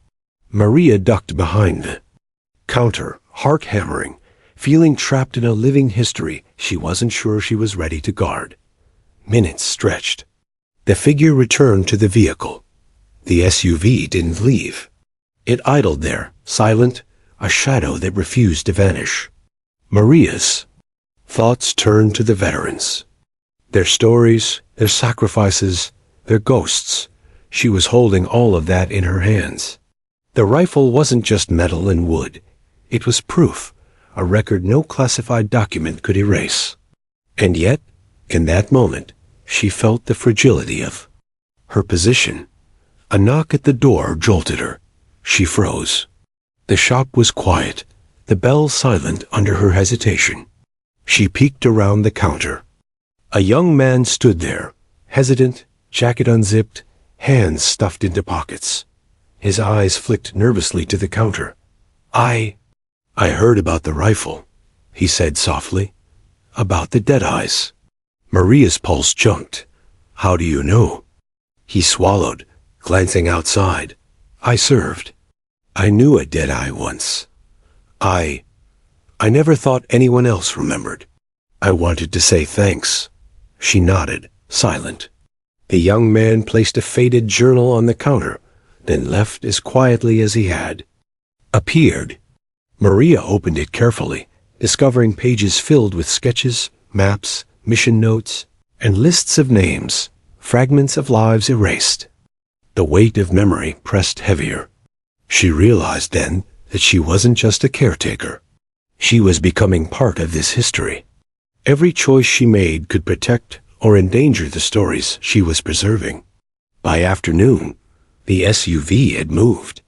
Maria ducked behind the counter, heart hammering, feeling trapped in a living history she wasn't sure she was ready to guard. Minutes stretched. The figure returned to the vehicle. The SUV didn't leave. It idled there, silent, a shadow that refused to vanish. Maria's thoughts turned to the veterans. Their stories, their sacrifices, their ghosts. She was holding all of that in her hands. The rifle wasn't just metal and wood. It was proof, a record no classified document could erase. And yet, in that moment, she felt the fragility of her position. A knock at the door jolted her. She froze. The shop was quiet, the bell silent under her hesitation. She peeked around the counter. A young man stood there, hesitant, jacket unzipped, hands stuffed into pockets. His eyes flicked nervously to the counter. I heard about the rifle, he said softly. About the Deadeyes. Maria's pulse jumped. How do you know? He swallowed, glancing outside. I served. I knew a Deadeye once. I never thought anyone else remembered. I wanted to say thanks. She nodded, silent. The young man placed a faded journal on the counter, then left as quietly as he had. Appeared. Maria opened it carefully, discovering pages filled with sketches, maps, mission notes, and lists of names, fragments of lives erased. The weight of memory pressed heavier. She realized then that she wasn't just a caretaker. She was becoming part of this history. Every choice she made could protect or endanger the stories she was preserving. By afternoon, the SUV had moved,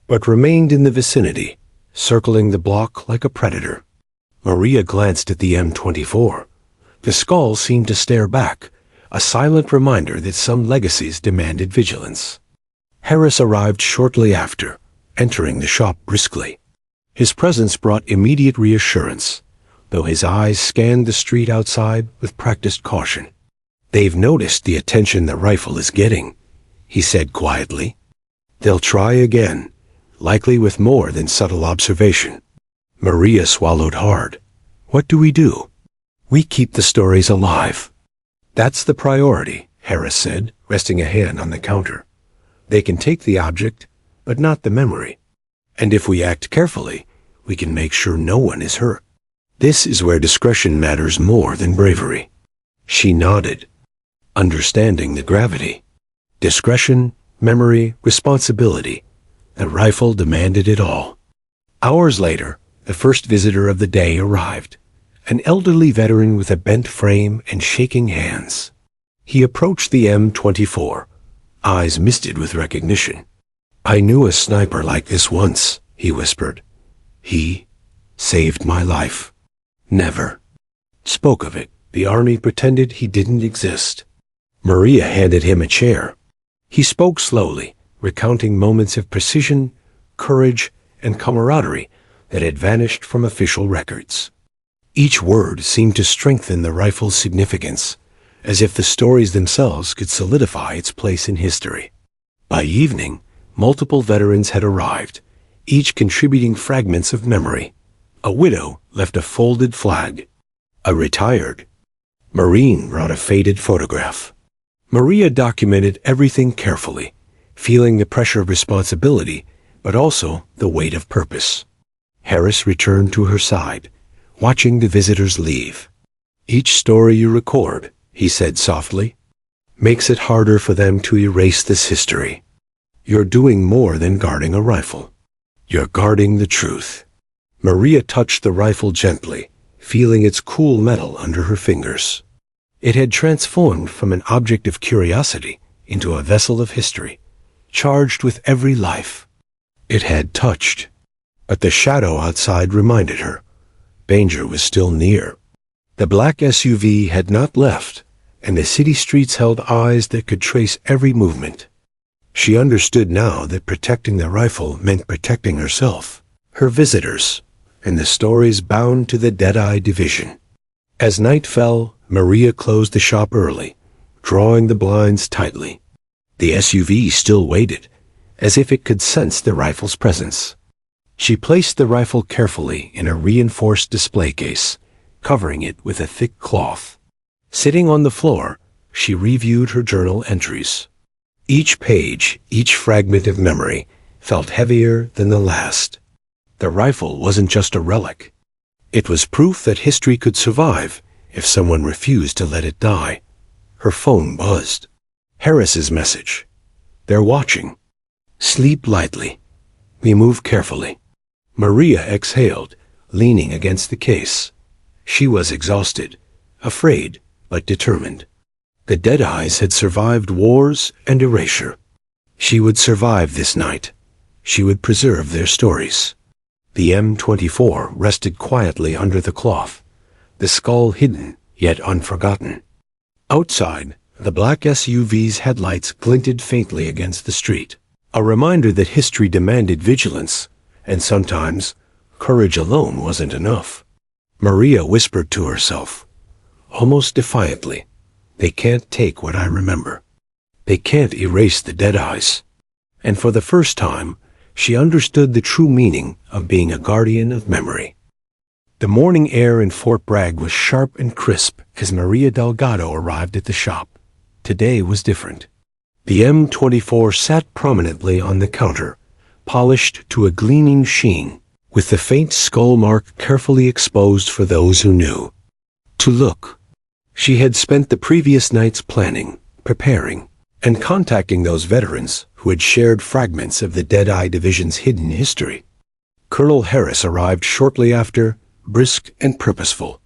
but remained in the vicinity, circling the block like a predator. Maria glanced at the M24. The skull seemed to stare back, a silent reminder that some legacies demanded vigilance. Harris arrived shortly after, entering the shop briskly. His presence brought immediate reassurance, though his eyes scanned the street outside with practiced caution. "They've noticed the attention the rifle is getting," he said quietly. "They'll try again, likely with more than subtle observation." Maria swallowed hard. "What do we do?" "We keep the stories alive." "That's the priority," Harris said, resting a hand on the counter. "They can take the object, but not the memory. And if we act carefully, we can make sure no one is hurt. This is where discretion matters more than bravery." She nodded, understanding the gravity. Discretion, memory, responsibility. The rifle demanded it all. Hours later, the first visitor of the day arrived, an elderly veteran with a bent frame and shaking hands. He approached the M24, eyes misted with recognition. "I knew a sniper like this once," he whispered. "He saved my life." "Never spoke of it." The army pretended he didn't exist. Maria handed him a chair. He spoke slowly, recounting moments of precision, courage, and camaraderie that had vanished from official records. Each word seemed to strengthen the rifle's significance, as if the stories themselves could solidify its place in history. By evening, multiple veterans had arrived, each contributing fragments of memory. A widow left a folded flag. A retired Marine brought a faded photograph. Maria documented everything carefully, feeling the pressure of responsibility, but also the weight of purpose. Harris returned to her side, watching the visitors leave. "Each story you record," he said softly, "makes it harder for them to erase this history. You're doing more than guarding a rifle. You're guarding the truth." Maria touched the rifle gently, feeling its cool metal under her fingers. It had transformed from an object of curiosity into a vessel of history, charged with every life it had touched. But the shadow outside reminded her danger was still near. The black SUV had not left, and the city streets held eyes that could trace every movement. She understood now that protecting the rifle meant protecting herself, her visitors, and the stories bound to the Deadeye division. As night fell, Maria closed the shop early, drawing the blinds tightly. The SUV still waited, as if it could sense the rifle's presence. She placed the rifle carefully in a reinforced display case, covering it with a thick cloth. Sitting on the floor, she reviewed her journal entries. Each page, each fragment of memory, felt heavier than the last. The rifle wasn't just a relic. It was proof that history could survive if someone refused to let it die. Her phone buzzed. Harris's message. "They're watching. Sleep lightly. We move carefully." Maria exhaled, leaning against the case. She was exhausted, afraid, but determined. The Deadeyes had survived wars and erasure. She would survive this night. She would preserve their stories. The M24 rested quietly under the cloth, the skull hidden, yet unforgotten. Outside, the black SUV's headlights glinted faintly against the street, a reminder that history demanded vigilance, and sometimes courage alone wasn't enough. Maria whispered to herself, almost defiantly, "They can't take what I remember." They can't erase the Deadeyes. And for the first time, she understood the true meaning of being a guardian of memory. The morning air in Fort Bragg was sharp and crisp as Maria Delgado arrived at the shop. Today was different. The M24 sat prominently on the counter, polished to a gleaming sheen, with the faint skull mark carefully exposed for those who knew to look. She had spent the previous nights planning, preparing, and contacting those veterans who had shared fragments of the Deadeye Division's hidden history. Colonel Harris arrived shortly after, brisk and purposeful.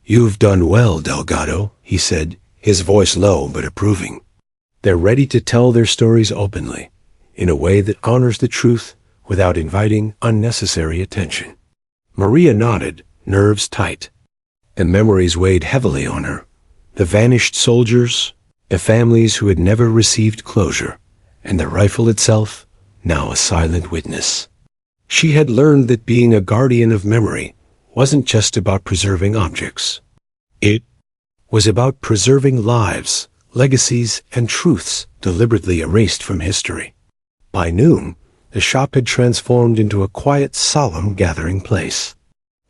"You've done well, Delgado," he said, his voice low but approving. "They're ready to tell their stories openly, in a way that honors the truth without inviting unnecessary attention." Maria nodded, nerves tight. The memories weighed heavily on her. The vanished soldiers, the families who had never received closure, and the rifle itself, now a silent witness. She had learned that being a guardian of memory wasn't just about preserving objects. It was about preserving lives, legacies, and truths deliberately erased from history. By noon, the shop had transformed into a quiet, solemn gathering place.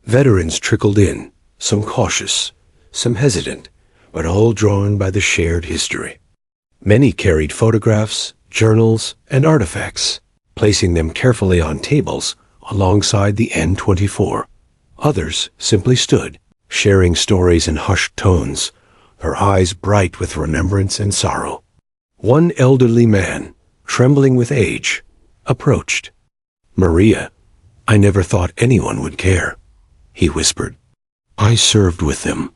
Veterans trickled in, some cautious, some hesitant, but all drawn by the shared history. Many carried photographs, journals, and artifacts, placing them carefully on tables alongside the M24. Others simply stood, sharing stories in hushed tones, her eyes bright with remembrance and sorrow. One elderly man, trembling with age, approached. "Maria, I never thought anyone would care," he whispered. "I served with them.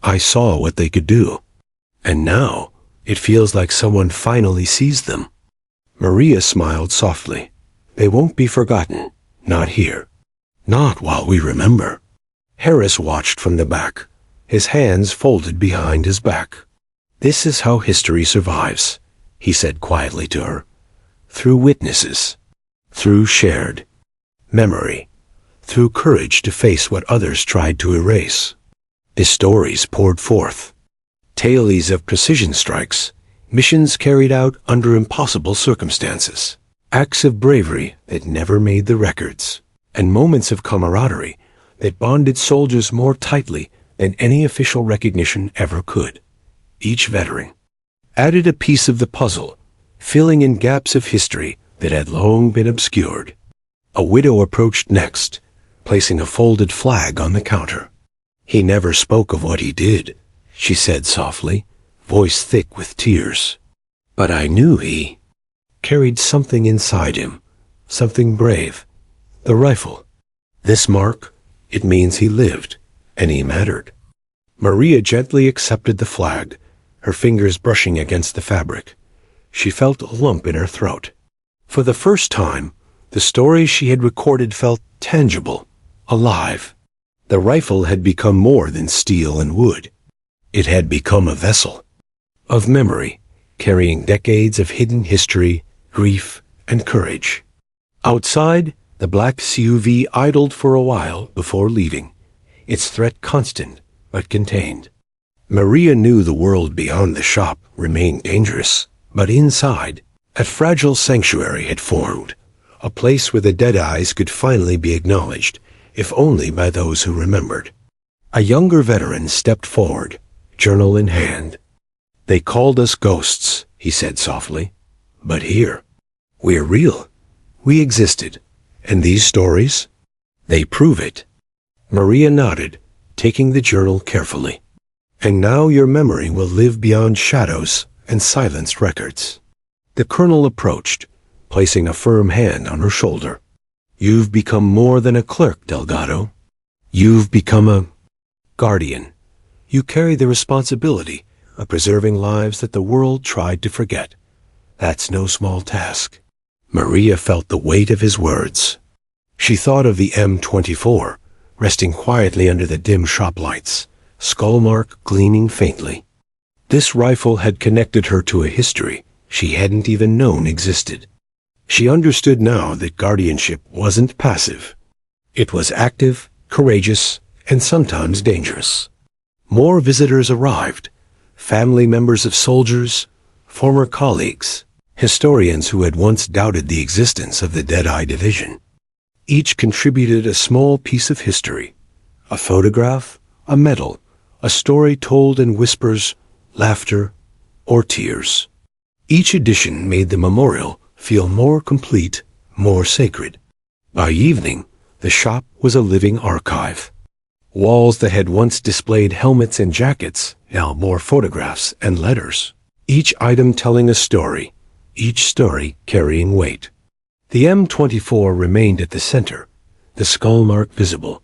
I saw what they could do. And now it feels like someone finally sees them." Maria smiled softly. "They won't be forgotten. Not here. Not while we remember." Harris watched from the back, his hands folded behind his back. "This is how history survives," he said quietly to her. "Through witnesses. Through shared memory. Through courage to face what others tried to erase." The stories poured forth. Tales of precision strikes, missions carried out under impossible circumstances, acts of bravery that never made the records, and moments of camaraderie that bonded soldiers more tightly than any official recognition ever could. Each veteran added a piece of the puzzle, filling in gaps of history that had long been obscured. A widow approached next, placing a folded flag on the counter. "He never spoke of what he did," she said softly, voice thick with tears. "But I knew he carried something inside him, something brave. The rifle. This mark, it means he lived, and he mattered." Maria gently accepted the flag, her fingers brushing against the fabric. She felt a lump in her throat. For the first time, the stories she had recorded felt tangible, alive. The rifle had become more than steel and wood. It had become a vessel of memory, carrying decades of hidden history, grief, and courage. Outside, the black SUV idled for a while before leaving, its threat constant but contained. Maria knew the world beyond the shop remained dangerous, but inside, a fragile sanctuary had formed, a place where the Deadeyes could finally be acknowledged, if only by those who remembered. A younger veteran stepped forward, journal in hand. "They called us ghosts," he said softly. "But here, we're real. We existed. And these stories, they prove it." Maria nodded, taking the journal carefully. "And now your memory will live beyond shadows and silenced records." The colonel approached, placing a firm hand on her shoulder. "You've become more than a clerk, Delgado. You've become a guardian. You carry the responsibility of preserving lives that the world tried to forget. That's no small task." Maria felt the weight of his words. She thought of the M24, resting quietly under the dim shop lights, skull mark gleaming faintly. This rifle had connected her to a history she hadn't even known existed. She understood now that guardianship wasn't passive. It was active, courageous, and sometimes dangerous. More visitors arrived, family members of soldiers, former colleagues, historians who had once doubted the existence of the Deadeye division. Each contributed a small piece of history, a photograph, a medal, a story told in whispers, laughter, or tears. Each edition made the memorial feel more complete, more sacred. By evening, the shop was a living archive. Walls that had once displayed helmets and jackets now bore photographs and letters, each item telling a story, each story carrying weight. The M24 remained at the center, the skull mark visible,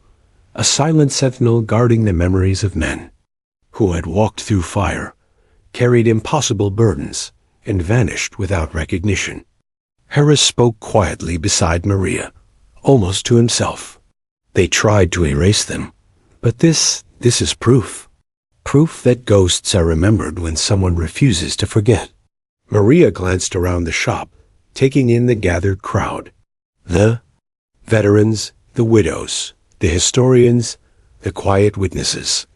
a silent sentinel guarding the memories of men who had walked through fire, carried impossible burdens, and vanished without recognition. Harris spoke quietly beside Maria, almost to himself. They tried to erase them, but this is proof. Proof that ghosts are remembered when someone refuses to forget. Maria glanced around the shop, taking in the gathered crowd. The veterans, the widows, the historians, the quiet witnesses.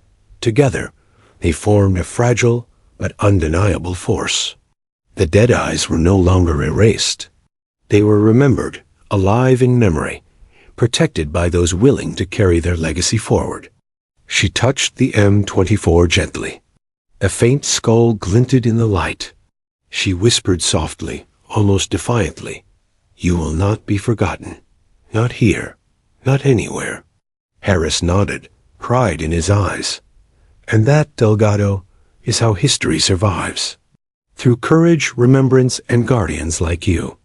Together, they formed a fragile but undeniable force. The Deadeyes were no longer erased. They were remembered, alive in memory, protected by those willing to carry their legacy forward. She touched the M24 gently. A faint skull glinted in the light. She whispered softly, almost defiantly, "You will not be forgotten. Not here. Not anywhere." Harris nodded, pride in his eyes. And that, Delgado, is how history survives. Through courage, remembrance, and guardians like you.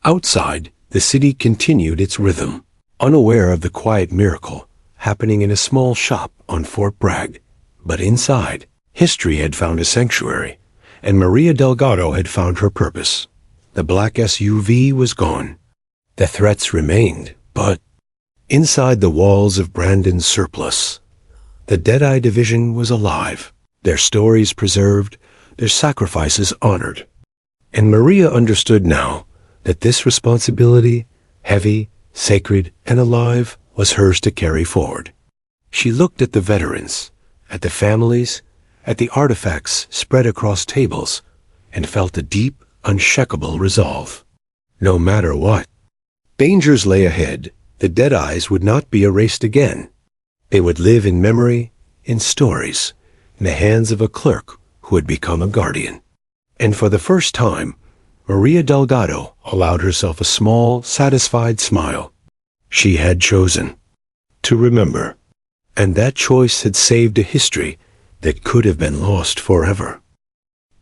Outside, the city continued its rhythm, unaware of the quiet miracle happening in a small shop on Fort Bragg. But inside, history had found a sanctuary, and Maria Delgado had found her purpose. The black SUV was gone. The threats remained, but inside the walls of Brandon's surplus, the Deadeye division was alive, their stories preserved, their sacrifices honored. And Maria understood now that this responsibility, heavy, sacred, and alive, was hers to carry forward. She looked at the veterans, at the families, at the artifacts spread across tables, and felt a deep, unshakable resolve. No matter what dangers lay ahead, the Deadeyes would not be erased again. They would live in memory, in stories, in the hands of a clerk who had become a guardian. And for the first time, Maria Delgado allowed herself a small, satisfied smile. She had chosen to remember, and that choice had saved a history that could have been lost forever.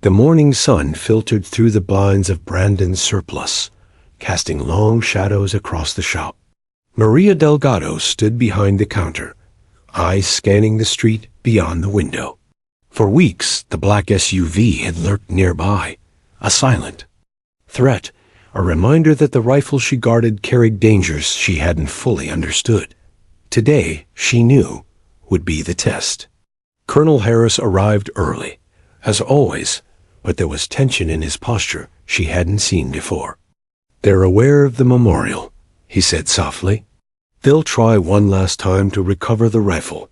The morning sun filtered through the blinds of Brandon's surplus, casting long shadows across the shop. Maria Delgado stood behind the counter, eyes scanning the street beyond the window. For weeks, the black SUV had lurked nearby, a silent threat, a reminder that the rifle she guarded carried dangers she hadn't fully understood. Today, she knew, would be the test. Colonel Harris arrived early, as always, but there was tension in his posture she hadn't seen before. "They're aware of the memorial," he said softly. "They'll try one last time to recover the rifle.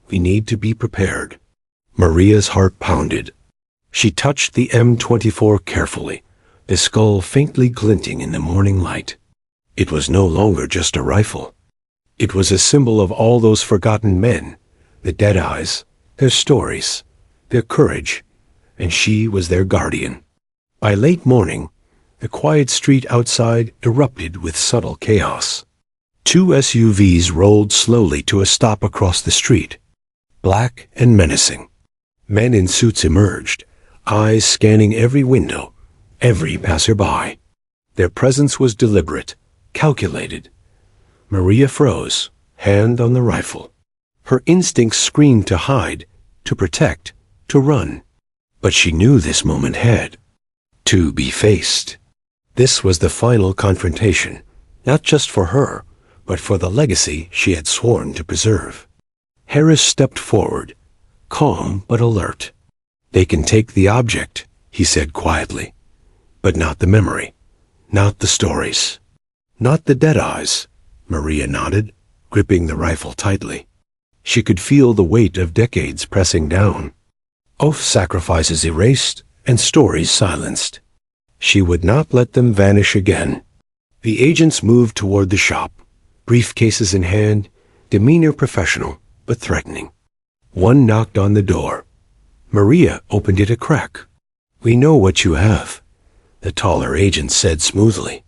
We need to be prepared." Maria's heart pounded. She touched the M24 carefully, the skull faintly glinting in the morning light. It was no longer just a rifle. It was a symbol of all those forgotten men, the Deadeyes, their stories, their courage, and she was their guardian. By late morning, the quiet street outside erupted with subtle chaos. Two SUVs rolled slowly to a stop across the street, black and menacing. Men in suits emerged, eyes scanning every window, every passerby. Their presence was deliberate, calculated. Maria froze, hand on the rifle. Her instincts screamed to hide, to protect, to run. But she knew this moment had to be faced. This was the final confrontation, not just for her, but for the legacy she had sworn to preserve. Harris stepped forward, calm but alert. "They can take the object," he said quietly, "but not the memory, not the stories, not the Deadeyes." Maria nodded, gripping the rifle tightly. She could feel the weight of decades pressing down. Of sacrifices erased and stories silenced. She would not let them vanish again. The agents moved toward the shop, briefcases in hand, demeanor professional but threatening. One knocked on the door. Maria opened it a crack. "We know what you have," the taller agent said smoothly.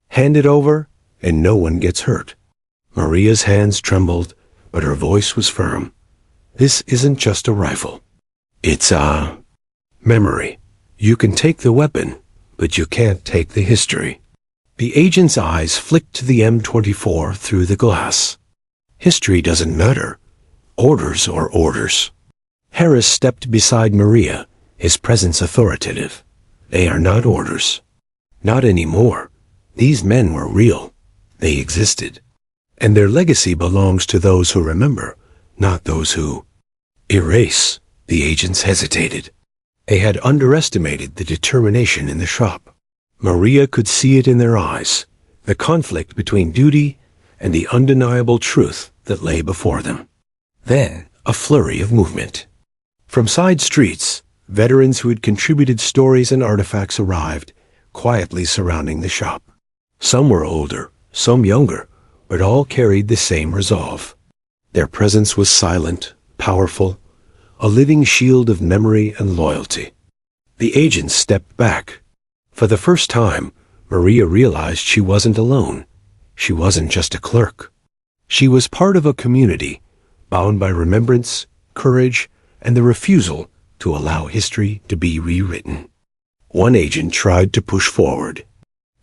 "Hand it over, and no one gets hurt." Maria's hands trembled, but her voice was firm. "This isn't just a rifle. It's a memory. You can take the weapon, but you can't take the history." The agent's eyes flicked to the M24 through the glass. "History doesn't matter. Orders are orders." Harris stepped beside Maria, his presence authoritative. "They are not orders. Not anymore. These men were real. They existed. And their legacy belongs to those who remember, not those who erase." The agents hesitated. They had underestimated the determination in the shop. Maria could see it in their eyes, the conflict between duty and the undeniable truth that lay before them. Then, a flurry of movement. From side streets, veterans who had contributed stories and artifacts arrived, quietly surrounding the shop. Some were older, some younger, but all carried the same resolve. Their presence was silent, powerful, a living shield of memory and loyalty. The agents stepped back. For the first time, Maria realized she wasn't alone. She wasn't just a clerk. She was part of a community, bound by remembrance, courage, and the refusal to allow history to be rewritten. One agent tried to push forward.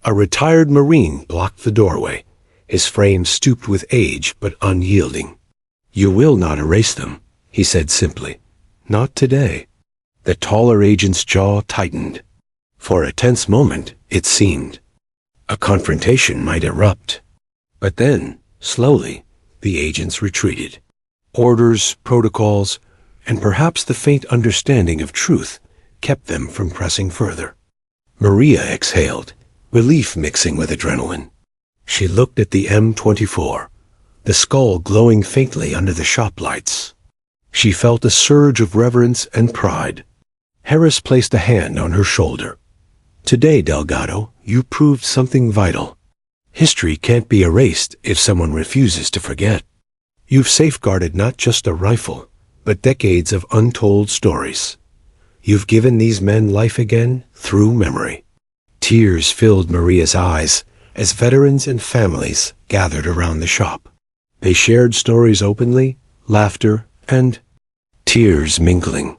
A retired Marine blocked the doorway, his frame stooped with age but unyielding. "You will not erase them," he said simply. "Not today." The taller agent's jaw tightened. For a tense moment, it seemed. A confrontation might erupt. But then, slowly, the agents retreated. Orders, protocols, and perhaps the faint understanding of truth kept them from pressing further. Maria exhaled, relief mixing with adrenaline. She looked at the M24, the skull glowing faintly under the shop lights. She felt a surge of reverence and pride. Harris placed a hand on her shoulder. "Today, Delgado, you proved something vital. History can't be erased if someone refuses to forget. You've safeguarded not just a rifle, but decades of untold stories. You've given these men life again through memory." Tears filled Maria's eyes as veterans and families gathered around the shop. They shared stories openly, laughter, and tears mingling.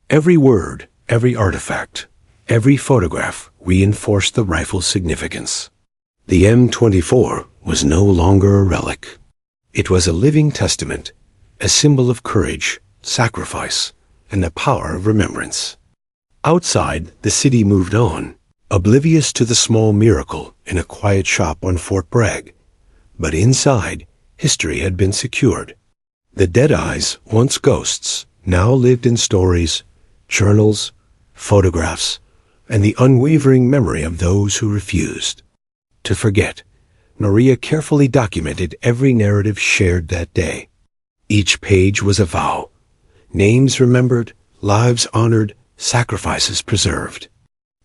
Every word, every artifact, every photograph reinforced the rifle's significance. The M24 was no longer a relic. It was a living testament, a symbol of courage, sacrifice, and the power of remembrance. Outside, the city moved on, oblivious to the small miracle in a quiet shop on Fort Bragg. But inside, history had been secured. The Deadeyes, once ghosts, now lived in stories, journals, photographs, and the unwavering memory of those who refused to forget. Maria carefully documented every narrative shared that day. Each page was a vow. Names remembered, lives honored, sacrifices preserved.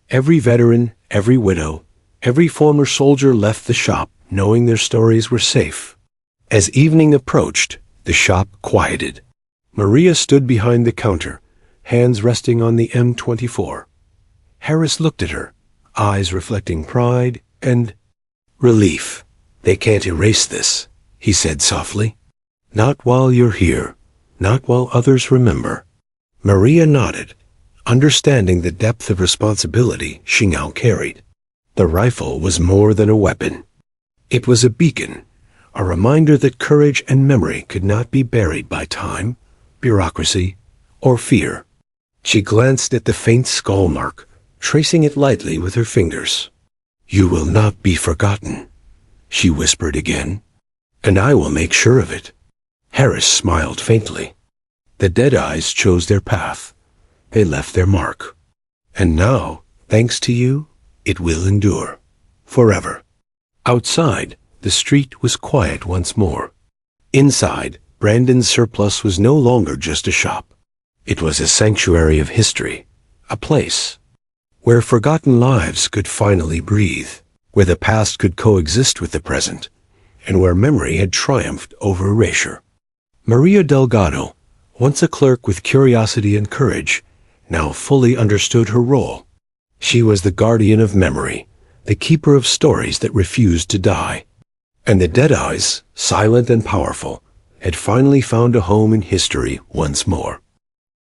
Every veteran, every widow, every former soldier left the shop knowing their stories were safe. As evening approached, the shop quieted. Maria stood behind the counter, hands resting on the M24. Harris looked at her, eyes reflecting pride and relief. "They can't erase this," he said softly. "Not while you're here, not while others remember." Maria nodded, understanding the depth of responsibility she now carried. The rifle was more than a weapon. It was a beacon, a reminder that courage and memory could not be buried by time, bureaucracy, or fear. She glanced at the faint skull mark, tracing it lightly with her fingers. "You will not be forgotten," she whispered again, "and I will make sure of it." Harris smiled faintly. The Deadeyes chose their path. They left their mark. And now, thanks to you, it will endure. Forever. Outside, the street was quiet once more. Inside, Brandon's surplus was no longer just a shop. It was a sanctuary of history, a place where forgotten lives could finally breathe, where the past could coexist with the present, and where memory had triumphed over erasure. Maria Delgado, once a clerk with curiosity and courage, now fully understood her role. She was the guardian of memory, the keeper of stories that refused to die. And the Deadeyes, silent and powerful, had finally found a home in history once more.